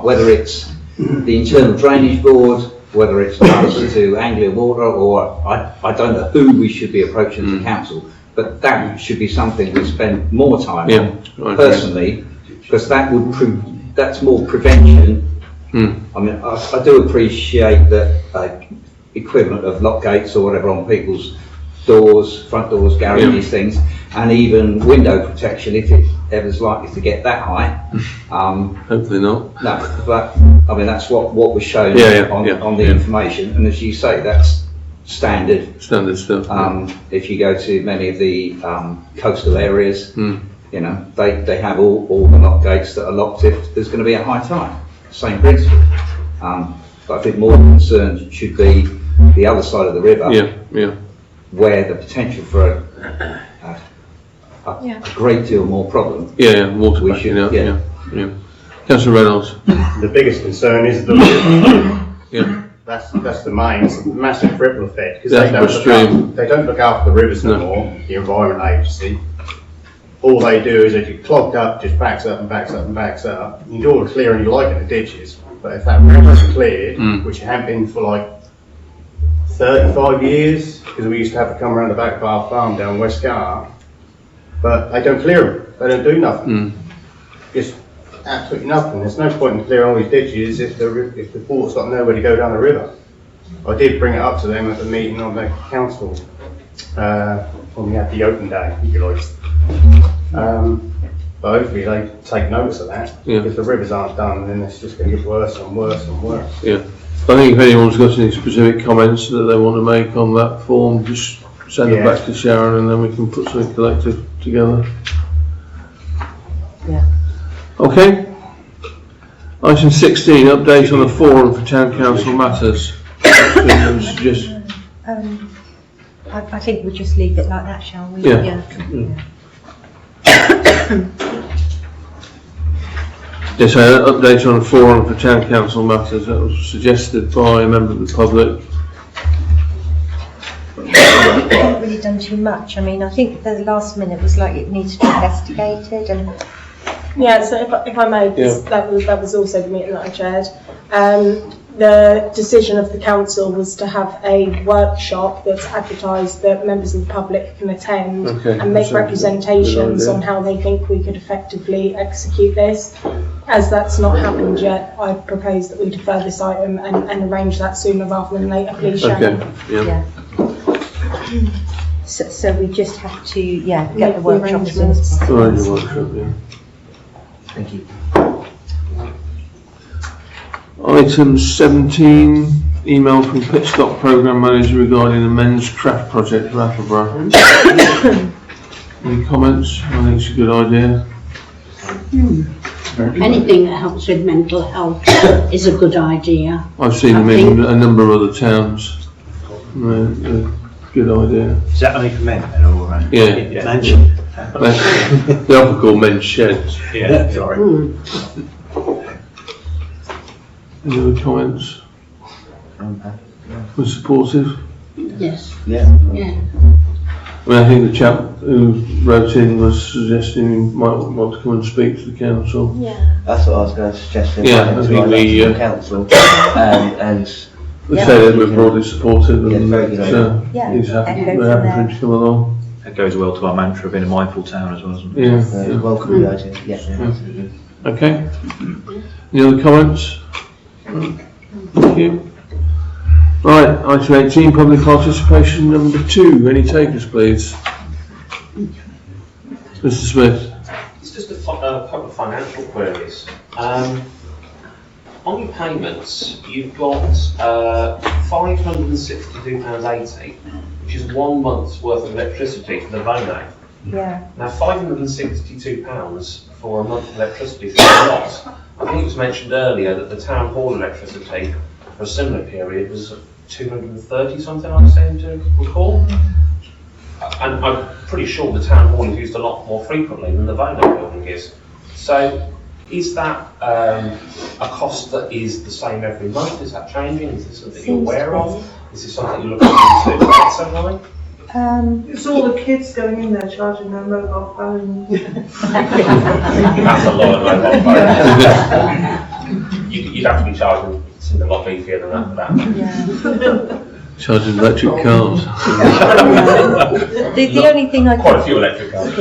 whether it's the internal drainage board, whether it's us to Anglia Water, or I don't know who we should be approaching as a council, but that should be something we spend more time on personally, because that's more prevention. I mean, I do appreciate that equivalent of lock gates or whatever on people's doors, front doors, garages, things, and even window protection if it ever's likely to get that high. Hopefully not. No, but I mean that's what was shown on the information, and as you say, that's standard stuff. If you go to many of the coastal areas, you know, they have all the lock gates that are locked if there's going to be a high tide. Same principle. But I think more concern should be the other side of the river, where the potential for a great deal more problem. Water backing up. Councillor Reynolds. The biggest concern is the river. That's the main. It's a massive ripple effect because they don't look after the rivers no more. The Environment Agency. All they do is they get clogged up, just backs up and backs up and backs up. You can do all the clearing you like in the ditches, but if that river isn't cleared, which it hasn't been for like 35 years, because we used to have to come around the back of our farm down West Gar, but they don't clear them. They don't do nothing. Just absolutely nothing. There's no point in clearing all these ditches if the water's got nowhere to go down the river. I did bring it up to them at the meeting on the council when we had the open day, if you like. But hopefully they take notice of that. Yeah. If the rivers aren't done, then it's just going to get worse and worse and worse. Yeah. I think if anyone's got any specific comments that they want to make on that form, just send them back to Sharon and then we can put something collective together. Yeah. Okay. Item 16, update on the forum for town council matters. I think we'll just leave it like that, shall we? Yeah. Yes, so update on the forum for town council matters. That was suggested by a member of the public. We haven't really done too much. I mean, I think the last minute was like it needs to be investigated and. Yeah, so if I may, that was also the meeting that I chaired. The decision of the council was to have a workshop that's advertised that members of the public can attend and make representations on how they think we could effectively execute this. As that's not happened yet, I propose that we defer this item and arrange that sooner rather than later, please, Sharon. Yeah. So we just have to, get the workshop as soon as possible. Arrange the workshop, yeah. Thank you. Item 17, email from Pitstop Programme Manager regarding the men's craft project for Attleborough. Any comments? I think it's a good idea. Anything that helps with mental health is a good idea. I've seen them in a number of other towns. Good idea. Is that only for men then, or yeah. Men's. They often call men's sheds. Yeah, sorry. Any other comments? Was supportive? Yes. Yeah. Yeah. I mean, I think the chap who wrote in was suggesting he might want to come and speak to the council. Yeah. That's what I was going to suggest. Yeah, I think the council and. We say that we're broadly supportive and he's happy, we're happy for him to come along. That goes well to our mantra of being a mindful town as well, doesn't it? Yeah. Welcome the idea. Yeah, absolutely. Okay. Any other comments? Thank you. Right, item 18, public participation number 2. Any takers, please? Mr. Smith. It's just a couple of financial queries. On your payments, you've got £562.80, which is 1 month's worth of electricity for the Vono. Yeah. Now, £562 for a month of electricity is a lot. I think it was mentioned earlier that the town hall electricity for a similar period was 230 something, I seem to recall. And I'm pretty sure the town hall is used a lot more frequently than the Vono building is. So, is that a cost that is the same every month? Is that changing? Is this something you're aware of? Is this something you're looking into? That's so high? It's all the kids going in there charging their mobile phone. That's a lot of mobile phone. You'd have to be charging something a lot beefier than that. Charging electric cars. The only thing I quite a few electric cars.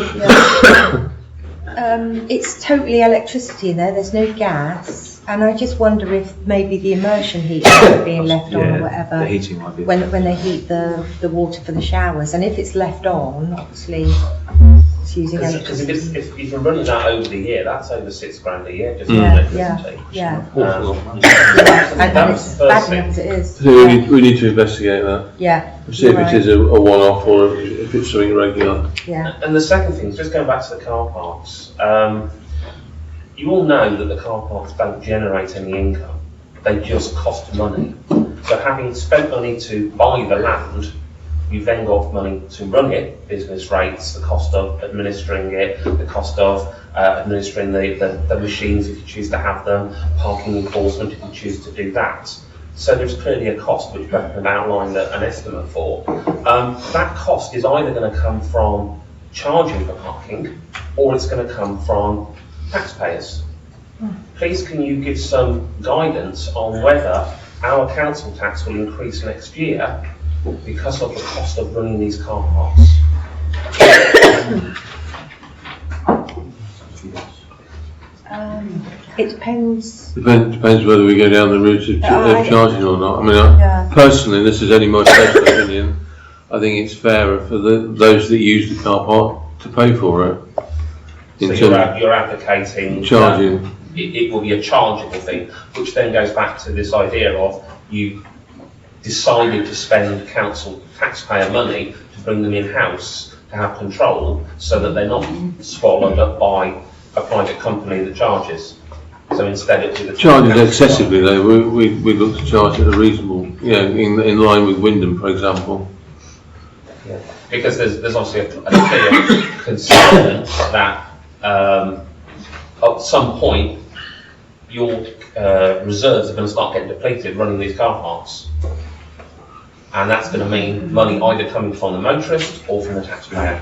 It's totally electricity in there. There's no gas. And I just wonder if maybe the immersion heater is being left on or whatever. The heating might be. When they heat the water for the showers. And if it's left on, obviously it's using electricity. Because if you're running that over the year, that's over £6,000 a year just for Yeah, electricity. yeah. That was the first Bad enough as it is. So we need to investigate that. Yeah. See if it is a one-off or if it's something regular. Yeah. And the second thing is just going back to the car parks. You all know that the car parks don't generate any income. They just cost money. So having spent money to buy the land, you've then got money to run it, business rates, the cost of administering it, the cost of administering the machines if you choose to have them, parking enforcement if you choose to do that. So there's clearly a cost which Beth have outlined an estimate for. That cost is either going to come from charging for parking or it's going to come from taxpayers. Please can you give some guidance on whether our council tax will increase next year because of the cost of running these car parks? It depends. Depends whether we go down the route of charging or not. I mean, personally, this is only my personal opinion. I think it's fairer for those that use the car park to pay for it. So In you're, terms you're advocating charging. that it will be a chargeable thing, which then goes back to this idea of you decided to spend council taxpayer money to bring them in-house to have control so that they're not swallowed up by a private company that charges. So instead it was charges excessively though. We look to charge at a reasonable, you know, in line with Wyndham, for example. Yeah. Because there's obviously a clear concern that at some point your reserves are going to start getting depleted running these car parks. And that's going to mean money either coming from the motorist or from the taxpayer.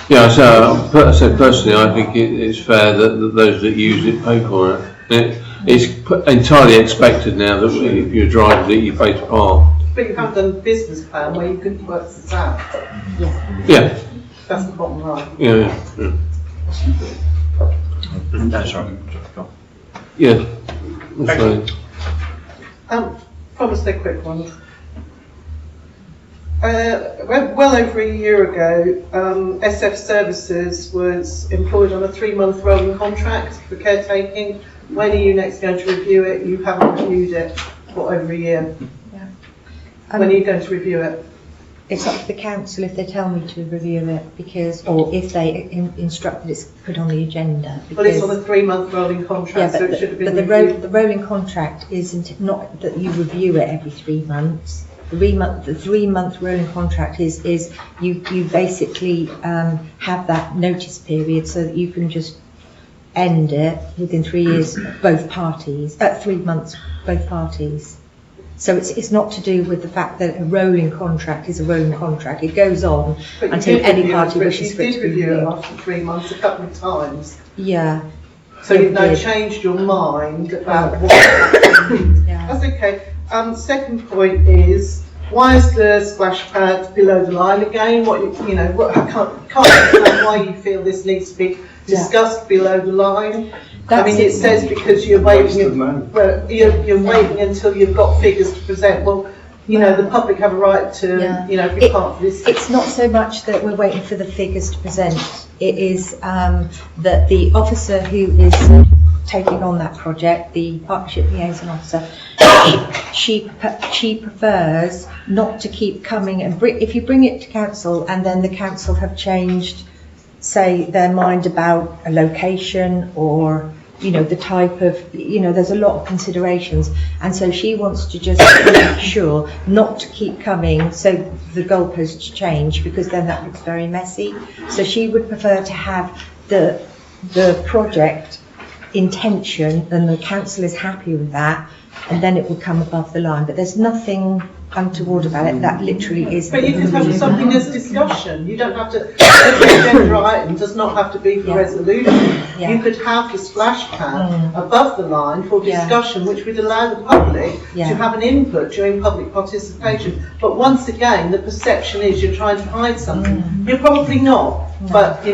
Yeah, so personally, I think it's fair that those that use it pay for it. It's entirely expected now that if you're a driver that you pay to park. But you have done a business plan where you could work this out. Yeah. That's the bottom line. Yeah. That's right. Yeah. That's right. Promise they're quick ones. Well over a year ago, SF Services was employed on a 3-month rolling contract for caretaking. When are you next going to review it? You haven't reviewed it for over a year. Yeah. When are you going to review it? It's up to the council if they tell me to review it, because, or if they instruct that it's put on the agenda. Well, it's on a 3-month rolling contract, Yeah, so but it should have been the reviewed. the rolling contract isn't, not that you review it every 3 months. The 3-month rolling contract is you basically have that notice period so that you can just end it within 3 years, both parties, 3 months, both parties. So it's not to do with the fact that a rolling contract is a rolling contract. It goes on But you until did any review party it, wishes for it You to did be review it reviewed. after 3 months a couple of times. Yeah. So you've now did. changed your mind about what That's okay. Second point is, why is the splash pad below the line again? I can't understand why you feel this needs to be discussed below the line. It says because you're waiting, you're waiting until you've got figures to present. Well, the public have a right to, be part of this. It's not so much that we're waiting for the figures to present. It is that the officer who is taking on that project, the partnership liaison officer, she prefers not to keep coming and if you bring it to council and then the council have changed, say, their mind about a location or the type of, there's a lot of considerations, and so she wants to just make sure not to keep coming so the goalposts change, because then that looks very messy. So she would prefer to have the project intention, and the council is happy with that, and then it will come above the line. But there's nothing untoward about it. That literally is. But you could have something as discussion. You don't have to. Every agenda item does not have to be for resolution. Yeah. You could have the splash pad above the line for discussion, which would allow the public to have an input during public participation. But once again, the perception is you're trying to hide something. You're probably not. But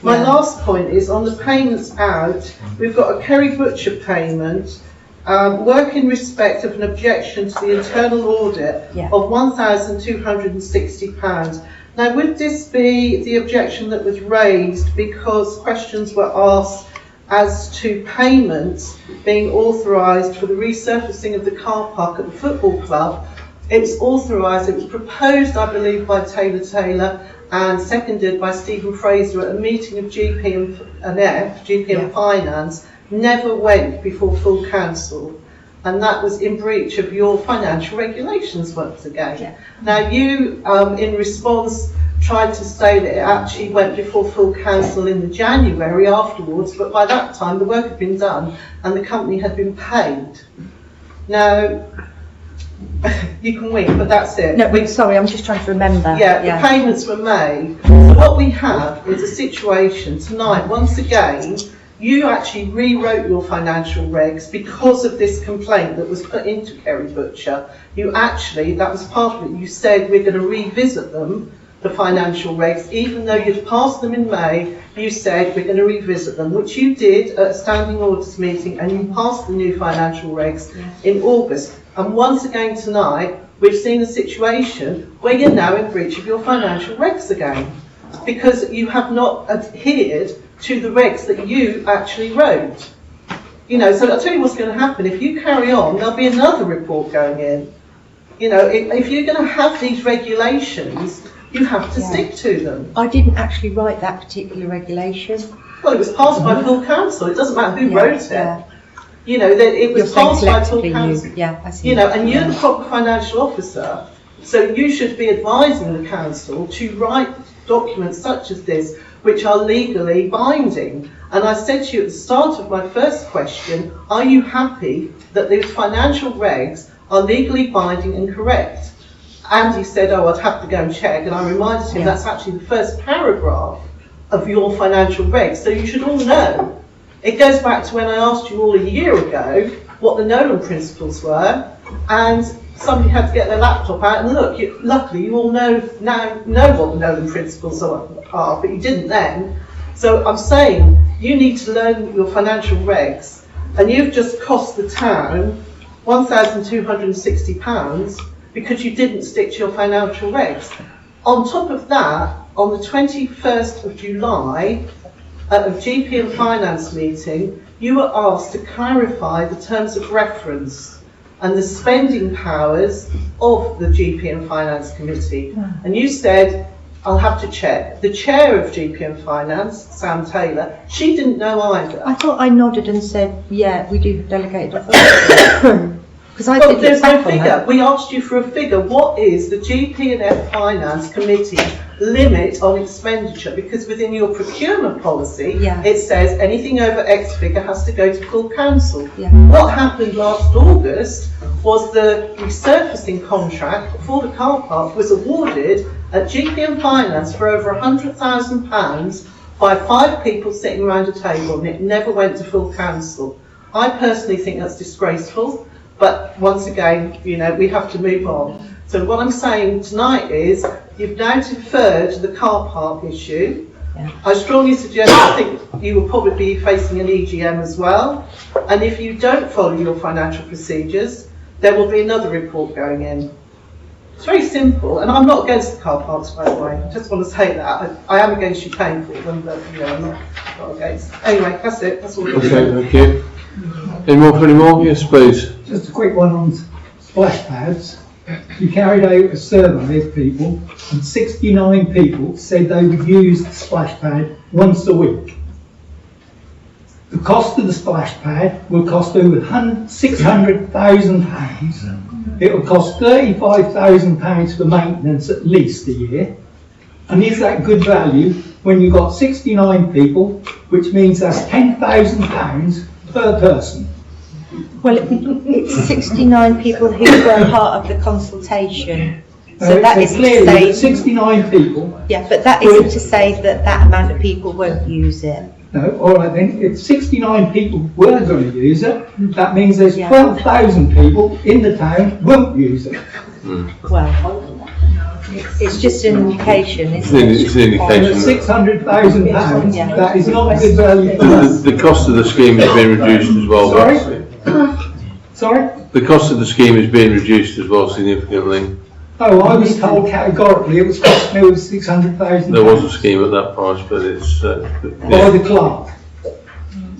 my last point is on the payments out. We've got a Kerry Butcher payment. Work in respect of an objection to the internal audit of £1,260. Now, would this be the objection that was raised because questions were asked as to payments being authorised for the resurfacing of the car park at the football club? It was authorised, it was proposed, I believe, by Taylor and seconded by Stephen Fraser at a meeting of GP and Finance. Never went before full council, and that was in breach of your financial regulations once again. Now you, in response, tried to say that it actually went before full council in the January afterwards, but by that time the work had been done and the company had been paid. Now, you can wink, but that's it. No, sorry, I'm just trying to remember. The payments were made. So what we have is a situation tonight, once again, you actually rewrote your financial regs because of this complaint that was put into Kerry Butcher. You actually, that was part of it, you said we're going to revisit them, the financial regs, even though you'd passed them in May, you said we're going to revisit them, which you did at a standing orders meeting, and you passed the new financial regs in August. And once again tonight, we've seen a situation where you're now in breach of your financial regs again, because you have not adhered to the regs that you actually wrote. You know, so I'll tell you what's going to happen. If you carry on, there'll be another report going in. You know, if you're going to have these regulations, you have to stick to them. I didn't actually write that particular regulation. Well, it was passed by full council. It doesn't matter who wrote it. You know, that it was passed by full council. I see. You know, and you're the proper financial officer, so you should be advising the council to write documents such as this, which are legally binding. And I said to you at the start of my first question, are you happy that those financial regs are legally binding and correct? And he said, oh, I'd have to go and check. And I reminded him that's actually the first paragraph of your financial regs. So you should all know. It goes back to when I asked you all a year ago what the Nolan principles were, and somebody had to get their laptop out and look. Luckily, you all know what the Nolan principles are, but you didn't then. So I'm saying you need to learn your financial regs, and you've just cost the town £1,260 because you didn't stick to your financial regs. On top of that, on the 21st of July, at a GP and Finance meeting, you were asked to clarify the terms of reference and the spending powers of the GP and Finance Committee. And you said, I'll have to check. The chair of GP and Finance, Sam Taylor, she didn't know either. I thought I nodded and said, yeah, we do have delegated authority. Because I did there's look no back on figure. that. We asked you for a figure. What is the GP and F Finance Committee limit on expenditure? Because within your procurement policy, it says anything over X figure has to go to full council. What happened last August was the resurfacing contract for the car park was awarded at GP and Finance for over £100,000 by 5 people sitting around a table, and it never went to full council. I personally think that's disgraceful. But once again, you know, we have to move on. So what I'm saying tonight is, you've now deferred the car park issue. I strongly suggest, I think you will probably be facing an EGM as well. And if you don't follow your financial procedures, there will be another report going in. It's very simple, and I'm not against the car parks, by the way. I just want to say that. I am against you paying for them, but you know, I'm not against. Anyway, that's it. That's all. Okay, thank you. Any more for any more? Yes, please. Just a quick one on splash pads. We carried out a survey of people, and 69 people said they would use the splash pad once a week. The cost of the splash pad will cost over £600,000. It will cost £35,000 for maintenance at least a year. And is that good value when you've got 69 people, which means that's £10,000 per person? Well, it's 69 people who were part of the consultation. So that isn't to clearly say 69 people. Yeah, but that isn't to say that that amount of people won't use it. No, all right then. If 69 people were going to use it, that means there's 12,000 people in the town won't use it. Well, it's just an indication, isn't it? It's an indication. £600,000. That is not a good value for us. The cost of the scheme has been reduced as well. Sorry? The cost of the scheme is being reduced as well significantly. Oh, I was told categorically it was costing me £600,000. There was a scheme at that price, but it's by the clerk.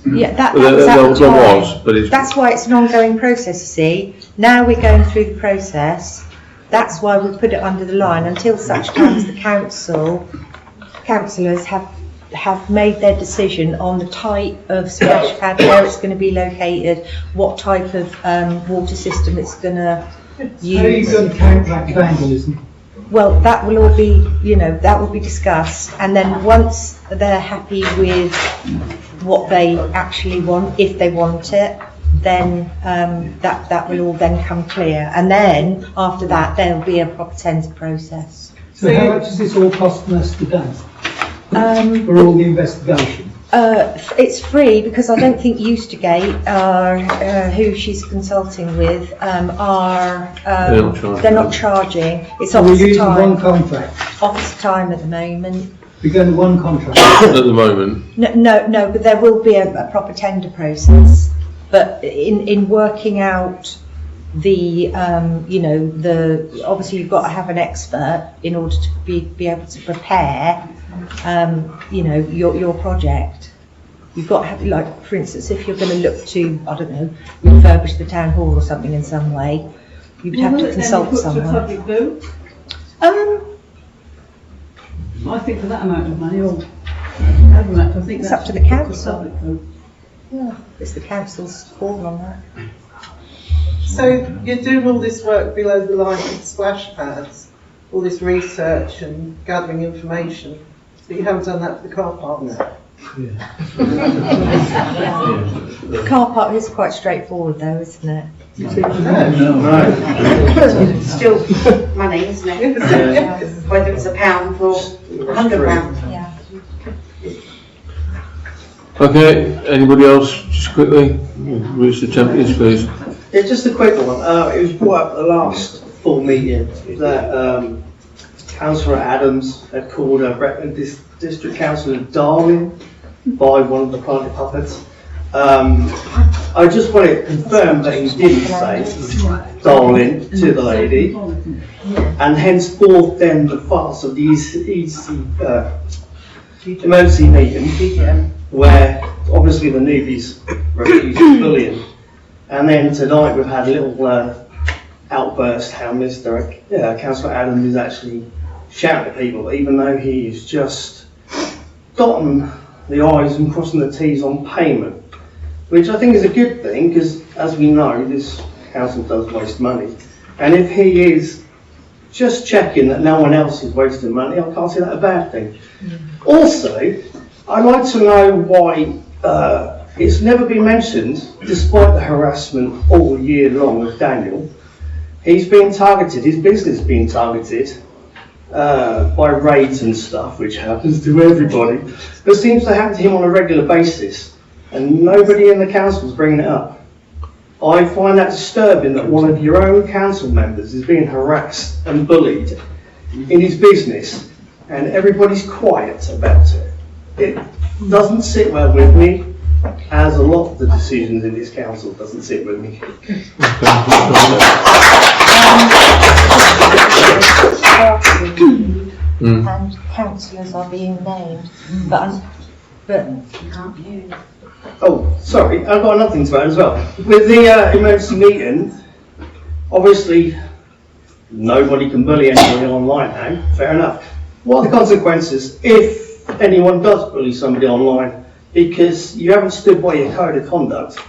Yeah, that Well, was at the there time. was, but it's That's why it's an ongoing process, you see. Now we're going through the process. That's why we put it under the line until such time as the councillors have made their decision on the type of splash pad, where it's going to be located, what type of water system it's going to use. How are you going to counteract vandalism? Well, that will all be, you know, that will be discussed, and then once they're happy with what they actually want, if they want it, then that will all then come clear, and then after that there'll be a proper tender process. So how much is this all costing us today for all the investigation? It's free because I don't think Eustigate, who she's consulting with, they're not charging. It's So we're officer using time. one contract. Officer time at the moment. We're going to one contract. at the moment. No, but there will be a proper tender process. But in working out the, obviously you've got to have an expert in order to be able to prepare, your project. you've got to have, like, for instance, if you're going to look to, I don't know, refurbish the town hall or something in some way, you would have to consult someone. I think for that amount of money, or however much, I think It's that's up to the council. public vote. Yeah, it's the council's call on that. So you're doing all this work below the line with splash pads, all this research and gathering information, but you haven't done that for the car park now? The car park is quite straightforward though, isn't it? Still money, isn't it? Whether it's £1 or £100. Yeah. Okay, anybody else, just quickly, reach the champions please. Yeah, just a quick one. It was brought up at the last full meeting that Councillor Adams had called District Councillor Darling by one of the private puppets. I just want to confirm that he didn't say darling to the lady, and henceforth then the farce of the emergency meeting, where obviously the newbies refused bullying. And then tonight we've had a little outburst how Councillor Adams is actually shouting at people, even though he is just dotting the I's and crossing the T's on payment, which I think is a good thing, because as we know, this council does waste money. And if he is just checking that no one else is wasting money, I can't see that a bad thing. Also, I'd like to know why it's never been mentioned, despite the harassment all year long of Daniel. He's been targeted, his business is being targeted by raids and stuff, which happens to everybody. But seems to happen to him on a regular basis, and nobody in the council is bringing it up. I find that disturbing that one of your own council members is being harassed and bullied in his business, and everybody's quiet about it. It doesn't sit well with me, as a lot of the decisions in this council doesn't sit with me. And councillors are being named, but Oh, sorry, I've got another thing to add as well. With the emergency meeting, obviously nobody can bully anybody online now, fair enough. What are the consequences if anyone does bully somebody online? Because you haven't stood by your code of conduct.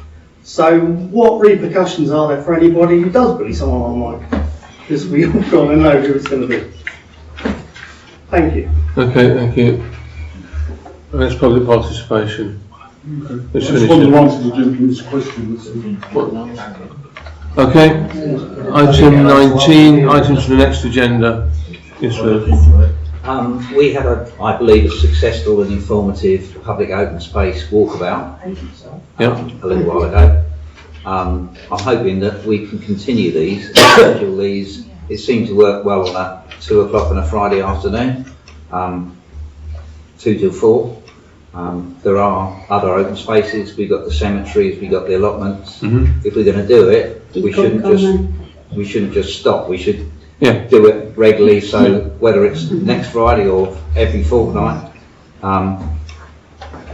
So what repercussions are there for anybody who does bully someone online? Because we all got to know who it's going to be. Thank you. Okay, thank you. That's public participation. Let's I just finish wanted it. to answer the gentleman's question. Okay, item 19, items for the next agenda. Yes, sir. We had I believe, a successful and informative public open space walkabout a little while ago. I'm hoping that we can continue these, schedule these. It seemed to work well on a 2 o'clock on a Friday afternoon, 2 till 4. There are other open spaces. We've got the cemeteries, we've got the allotments. If we're going to do it, we shouldn't just stop. We should do it regularly. So whether it's next Friday or every fortnight,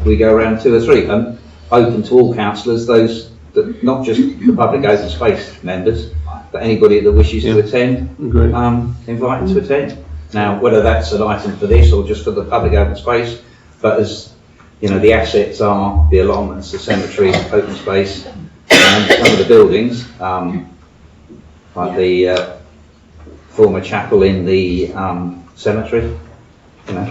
we go around 2 or 3. And open to all councillors, those that not just the public open space members, but anybody that wishes to attend, invited to attend. Now, whether that's an item for this or just for the public open space, but as you know, the assets are the allotments, the cemeteries, open space, and some of the buildings, like the former chapel in the cemetery, you know,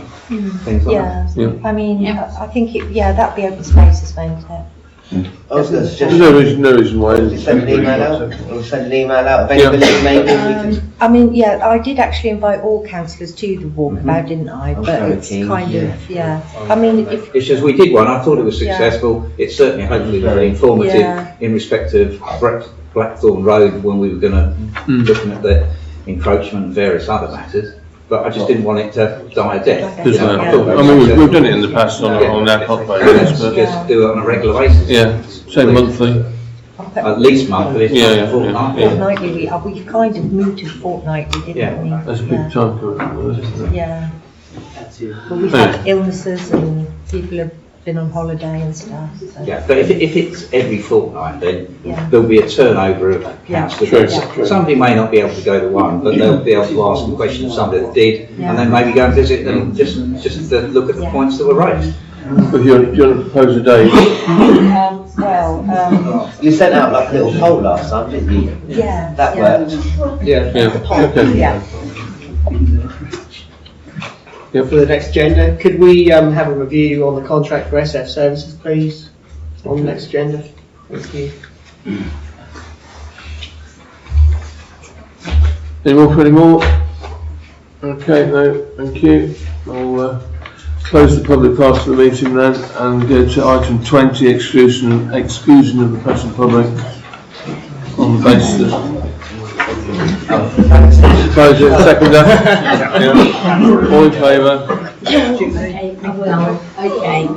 things like that. I mean, I think that'd be open spaces, won't it? I was going to suggest. There's no reason why. Send an email out. Or send an email out availability maybe. We could. I mean, I did actually invite all councillors to the walkabout, didn't I? But it's kind of, I mean, if it's just we did one. I thought it was successful. It's certainly hopefully very informative in respect of Blackthorn Road when we were going to looking at the encroachment and various other matters. But I just didn't want it to die a death. I mean, we've done it in the past on our hot basis, but just do it on a regular basis. Yeah, say monthly. At least monthly. Fortnightly, we kind of moved to fortnightly, didn't we? That's a big time commitment, isn't it? Yeah. Well, we've had illnesses and people have been on holiday and stuff. So. Yeah, but if it's every fortnight, then Yeah. there'll be a turnover of councillors. True. Somebody may not be able to go to one, but they'll be able to ask a question of somebody that did, Yeah. and then maybe go and visit them, just to look at the points that were raised. If you want to propose a date, You sent out like a little poll last time, didn't you? Yeah. That yeah. worked. Yeah. okay. Yeah. For the next agenda, could we have a review on the contract for SF services, please, on the next agenda? Thank you. Any more? Okay, no, thank you. I'll close the public part of the meeting then and go to item 20, exclusion of the press and public on the basis of... Propose it, seconder? Yeah. All in favour? Okay, I will, okay.